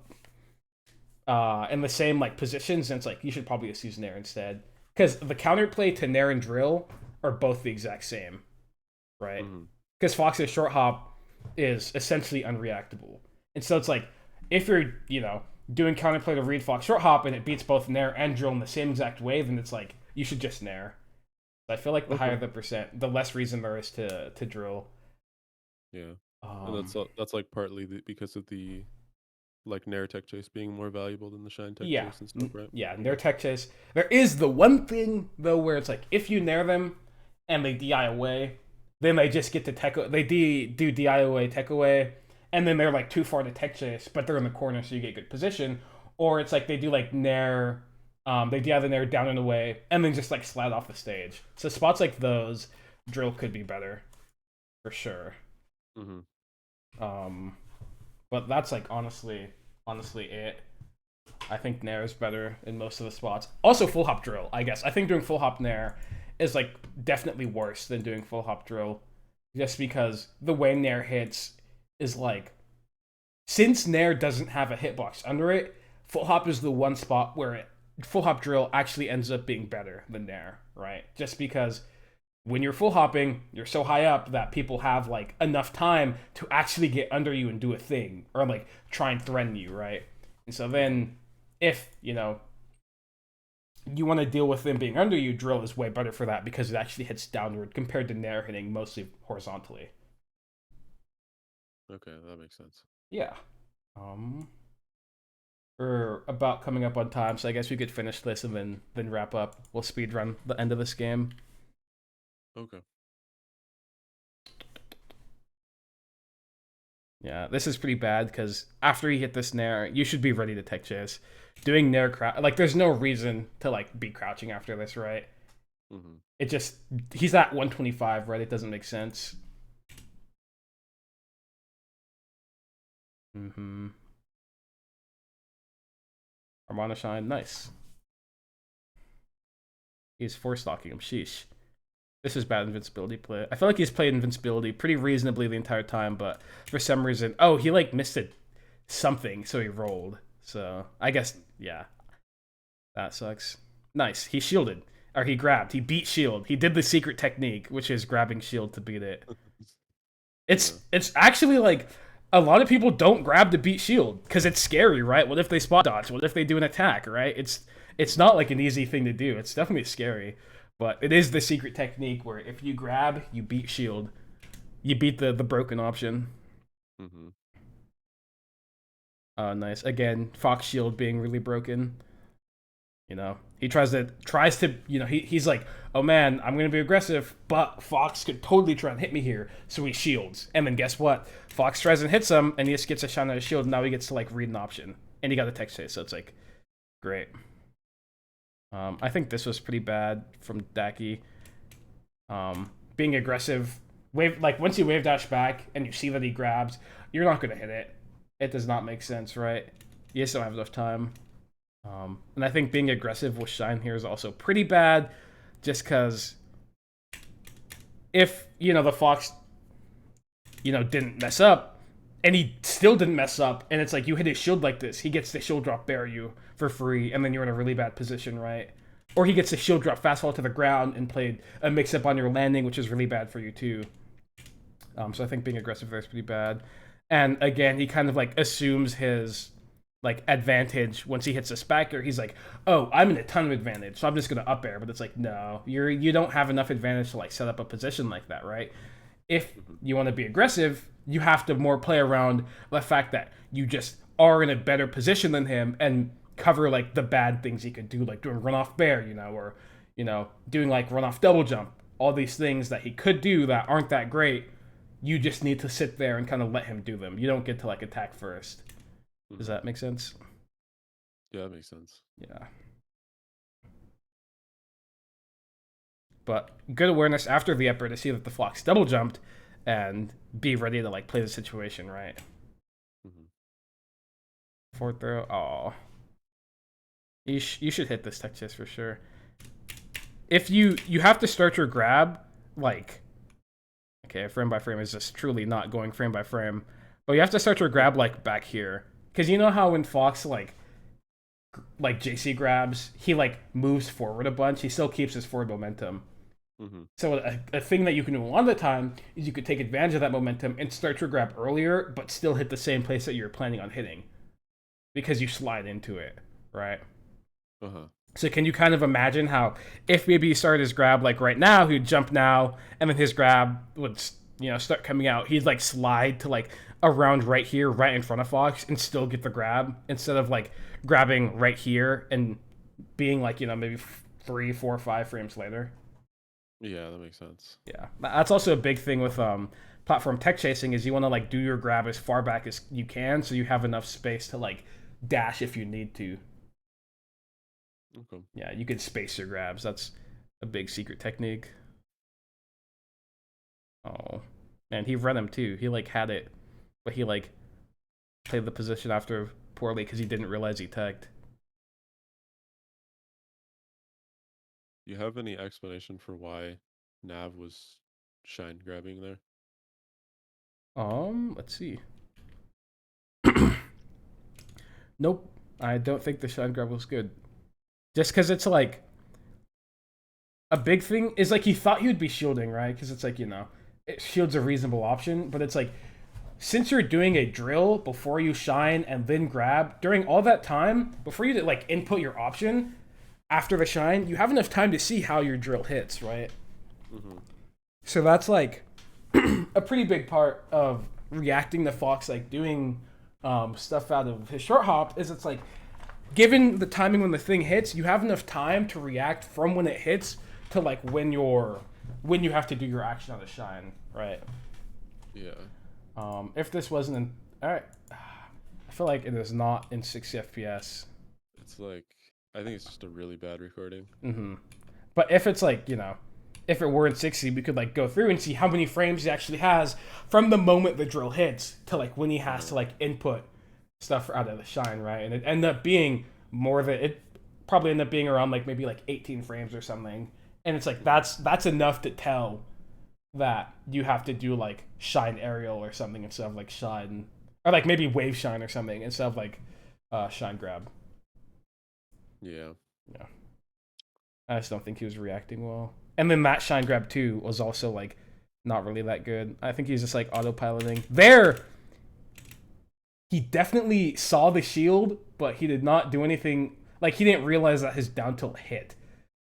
in the same like positions, then it's like you should probably just use Nair instead, because the counterplay to Nair and drill are both the exact same, right? Hmm. Because Fox's short hop is essentially unreactable, and so it's like if you're doing counterplay to read Fox short hop and it beats both Nair and drill in the same exact way, then it's like you should just Nair. I feel like the higher Okay. the percent, the less reason there is to drill. Yeah. And Um, that's like partly because of the like Nair tech chase being more valuable than the Shine tech yeah, chase and stuff, right? yeah. Nair Okay. tech chase. There is the one thing though where it's like if you Nair them and they DI away, then they just get to tech. They do DI away, tech away, and then they're like too far to tech chase, but they're in the corner, so you get good position. Or it's like they do like Nair, they DI the Nair down and away, and then just like slide off the stage. So spots like those, drill could be better for sure. Hmm. Um, but that's like honestly it. I think Nair is better in most of the spots. Also, full hop drill. I guess I think doing full hop Nair is like definitely worse than doing full hop drill, just because the way Nair hits is like, since Nair doesn't have a hitbox under it, full hop is the one spot where full hop drill actually ends up being better than Nair, right? Just because when you're full hopping, you're so high up that people have like enough time to actually get under you and do a thing or like try and threaten you, right? And so Hmm. then if, you want to deal with them being under you, drill is way better for that because it actually hits downward compared to Nair hitting mostly horizontally. Okay, that makes sense. Yeah. Um We're about coming up on time, so I guess we could finish this and then wrap up. We'll speed run the end of this game. Okay. Yeah, this is pretty bad because after you hit this nair, you should be ready to tech chase. Doing nair crouch, like there's no reason to like be crouching after this, right? Mm-hmm. It just he's at 125, right? It doesn't make sense. Mm-hmm. Armana Shine, nice. He's force stalking him. Sheesh. This is bad invincibility play. I feel like he's played invincibility pretty reasonably the entire time, but for some reason, oh, he like missed it something, so he rolled. So I guess yeah, that sucks. Nice. He shielded or he grabbed. He beat shield. He did the secret technique, which is grabbing shield to beat it. Yeah. It's actually like a lot of people don't grab to beat shield because it's scary, right? What if they spot dodge? What if they do an attack, right? It's not like an easy thing to do. It's definitely scary, but it is the secret technique where if you grab, you beat shield. You beat the broken option. Mm-hmm. Nice. Again, Fox shield being really broken. You know, he tries to you know he's like, oh man, I'm gonna be aggressive, but Fox could totally try and hit me here, so he shields, and then guess what? Fox tries and hits him, and he just gets a shot on his shield. And now he gets to like read an option, and he got a tech chase, so it's like great. I think this was pretty bad from Daki. Being aggressive, wave like once you wave dash back and you see that he grabs, you're not gonna hit it. It does not make sense, right? You just don't have enough time. And I think being aggressive with Shine here is also pretty bad, just because if, you know, the Fox, you know, didn't mess up, and he still didn't mess up, and it's like you hit his shield like this, he gets the shield drop bear you for free, and then you're in a really bad position, right? Or he gets the shield drop fast fall to the ground and played a mix up on your landing, which is really bad for you too. So I think being aggressive there is pretty bad. And again, he kind of like assumes his like advantage once he hits a spiker. He's like, oh, I'm in a ton of advantage, so I'm just gonna up air. But it's like, no, you don't have enough advantage to like set up a position like that, right? If you want to be aggressive, you have to more play around the fact that you just are in a better position than him and cover like the bad things he could do, like doing run off bear, you know, or you know, doing like run off double jump, all these things that he could do that aren't that great. You just need to sit there and kind of let him do them. You don't get to like attack first. Does that make sense? Yeah, that makes sense. Yeah. But good awareness after the upper to see that the Fox double jumped and be ready to like play the situation, right? Mm-hmm. Fourth throw. Oh. You should hit this tech chase for sure. If you have to start your grab, like, okay, frame by frame is just truly not going frame by frame. But you have to start your grab like back here. Because you know how when Fox like JC grabs, he like moves forward a bunch. He still keeps his forward momentum. Mm-hmm. So a thing that you can do a lot of the time is you could take advantage of that momentum and start your grab earlier, but still hit the same place that you're planning on hitting, because you slide into it, right? Uh-huh. So can you kind of imagine how if maybe he started his grab like right now, he'd jump now, and then his grab would, you know, start coming out. He'd like slide to like around right here, right in front of Fox, and still get the grab instead of like grabbing right here and being like, you know, maybe 3, 4, 5 frames later. Yeah, that makes sense. Yeah, that's also a big thing with platform tech chasing is you want to like do your grab as far back as you can, so you have enough space to like dash if you need to. Okay. Yeah, you can space your grabs. That's a big secret technique. Oh, man, he read him too. He like had it, but he like played the position after poorly because he didn't realize he teched. Do you have any explanation for why Nav was shine grabbing there? Let's see. Nope, I don't think the shine grab was good. Just because it's like a big thing is like he thought he would be shielding, right? Because it's like, you know, shield's a reasonable option, but it's like since you're doing a drill before you shine and then grab, during all that time before you like input your option after the shine, you have enough time to see how your drill hits, right? Mm-hmm. So that's like a pretty big part of reacting to Fox like doing stuff out of his short hop is it's like given the timing when the thing hits, you have enough time to react from when it hits to like when you have to do your action on the shine, right? Yeah. If this wasn't in, all right, I feel like it is not in 60 FPS. It's like I think it's just a really bad recording. Mm-hmm. But if it's like, if it were in 60, we could like go through and see how many frames he actually has from the moment the drill hits to like when he has to like input stuff out of the shine, right? And it ended up being more than it probably ended up being around like maybe like 18 frames or something. And it's like that's enough to tell that you have to do like shine aerial or something instead of like shine, or like maybe wave shine or something instead of like shine grab. Yeah. Yeah. I just don't think he was reacting well. And then that shine grab too was also like not really that good. I think he's just like autopiloting. There, he definitely saw the shield, but he did not do anything. Like he didn't realize that his down tilt hit,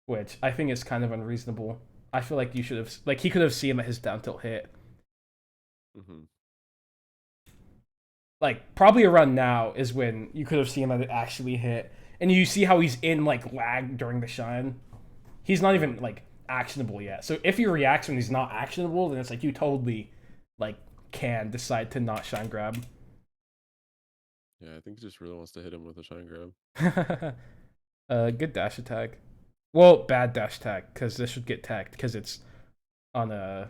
which I think is kind of unreasonable. I feel like you should have like he could have seen that his down tilt hit. Hmm. Like probably around now is when you could have seen that it actually hit, and you see how he's in like lag during the shine. He's not even like actionable yet. So if he reacts when he's not actionable, then it's like you totally like can decide to not shine grab. Yeah, I think he just really wants to hit him with a shine grab. Good dash attack. Well, bad dash attack because this should get tagged because it's on a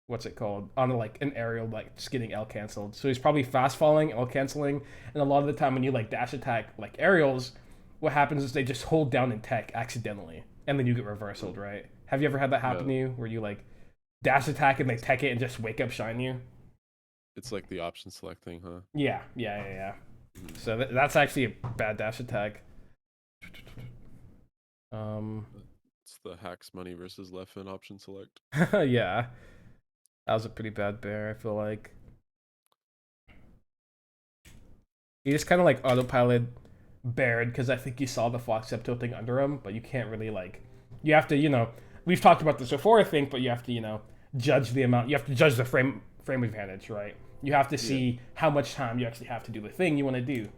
what's it called on a, like an aerial like just getting L canceled. So he's probably fast falling, L canceling, and a lot of the time when you like dash attack like aerials, what happens is they just hold down in tech accidentally, and then you get reversaled, right? Have you ever had that happen Yeah. to you where you like dash attack and they tech it and just wake up shine you? It's like the option select thing, huh? Yeah. Mhm. So that's actually a bad dash attack. Um, It's the hacks money versus left fin option select. yeah, that was a pretty bad bear. I feel like he just kind of like autopilot bared because I think you saw the fox up tilting under him, but you can't really like. You have to, we've talked about this before, I think, but you have to, judge the amount. You have to judge the frame advantage, right? You have to Yeah. see how much time you actually have to do the thing you want to do.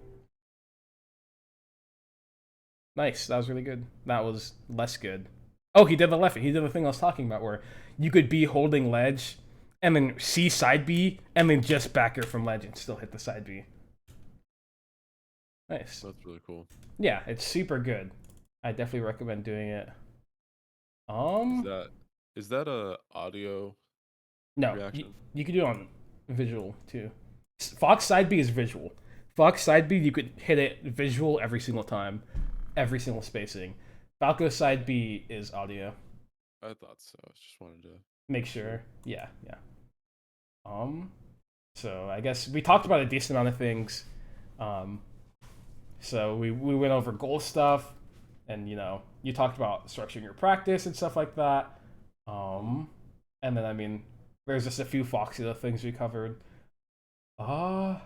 Nice, that was really good. That was less good. Oh, he did the left. He did the thing I was talking about, where you could be holding ledge, and then see side B, and then just backer from ledge and still hit the side B. Nice. That's really cool. Yeah, it's super good. I definitely recommend doing it. Is Um, that is that a audio no, reaction? you could do it on visual too. Fox side B is visual. Fox side B, you could hit it visual every single time, every single spacing. Falco side B is audio. I thought so. I just wanted to Make make sure. sure. Yeah, yeah. Um, so I guess we talked about a decent amount of things. Um, so we went over goal stuff, and you talked about structuring your practice and stuff like that. Mhm. Um, and then I mean, there's just a few Foxy little things we covered. Uh,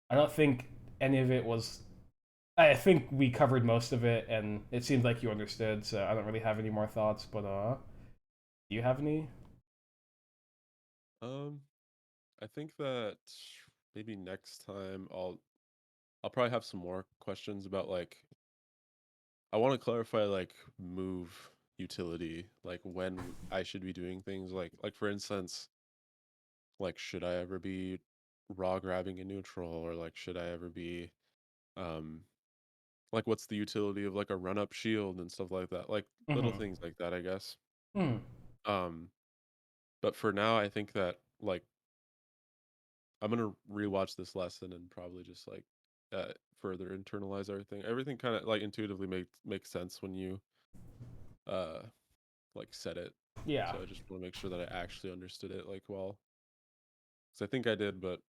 I don't think any of it was. I think we covered most of it, and it seemed like you understood. So I don't really have any more thoughts. But do you have any? Um, I think that maybe next time I'll probably have some more questions about like I want to clarify like move utility, like when I should be doing things like for instance, like should I ever be raw grabbing a neutral or like should I ever be um like what's the utility of like a run up shield and stuff like that. Like little Mm-hmm. things like that, I guess. Hmm. Um but for now I think that like I'm gonna rewatch this lesson and probably just like further internalize everything. Everything kind of like intuitively makes sense when you uh like said it. Yeah. So I just want to make sure that I actually understood it like well, because I think I did, but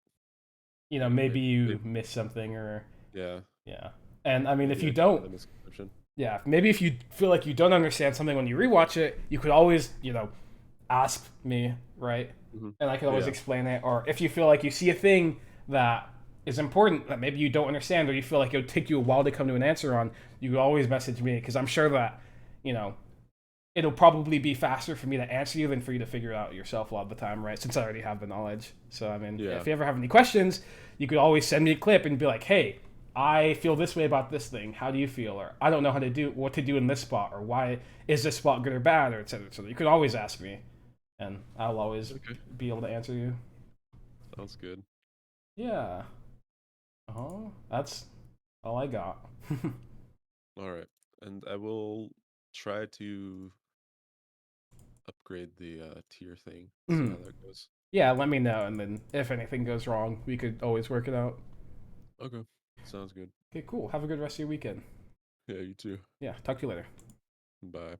Maybe you maybe missed something or yeah, yeah. And I mean, if maybe you I just had don't, a misconception. yeah, maybe if you feel like you don't understand something when you rewatch it, you could always, ask me, right? Hmm. And I could always Yeah, explain it. Or if you feel like you see a thing that is important that maybe you don't understand or you feel like it would take you a while to come to an answer on, you could always message me because I'm sure that, you know, it'll probably be faster for me to answer you than for you to figure it out yourself a lot of the time, right? Since I already have the knowledge. So, I mean, yeah, if you ever have any questions, you could always send me a clip and be like, hey, I feel this way about this thing. How do you feel? Or I don't know how to do what to do in this spot, or why is this spot good or bad, or etc. etc. You could always ask me, and I'll always Okay, be able to answer you. sounds good. Yeah. Oh, that's all I got. All right, and I will try to upgrade the tier thing. See how Mhm. that goes. Yeah, let me know, and then if anything goes wrong, we could always work it out. Okay, sounds good. Okay, cool. Have a good rest of your weekend. Yeah, you too. Yeah, talk to you later. Bye.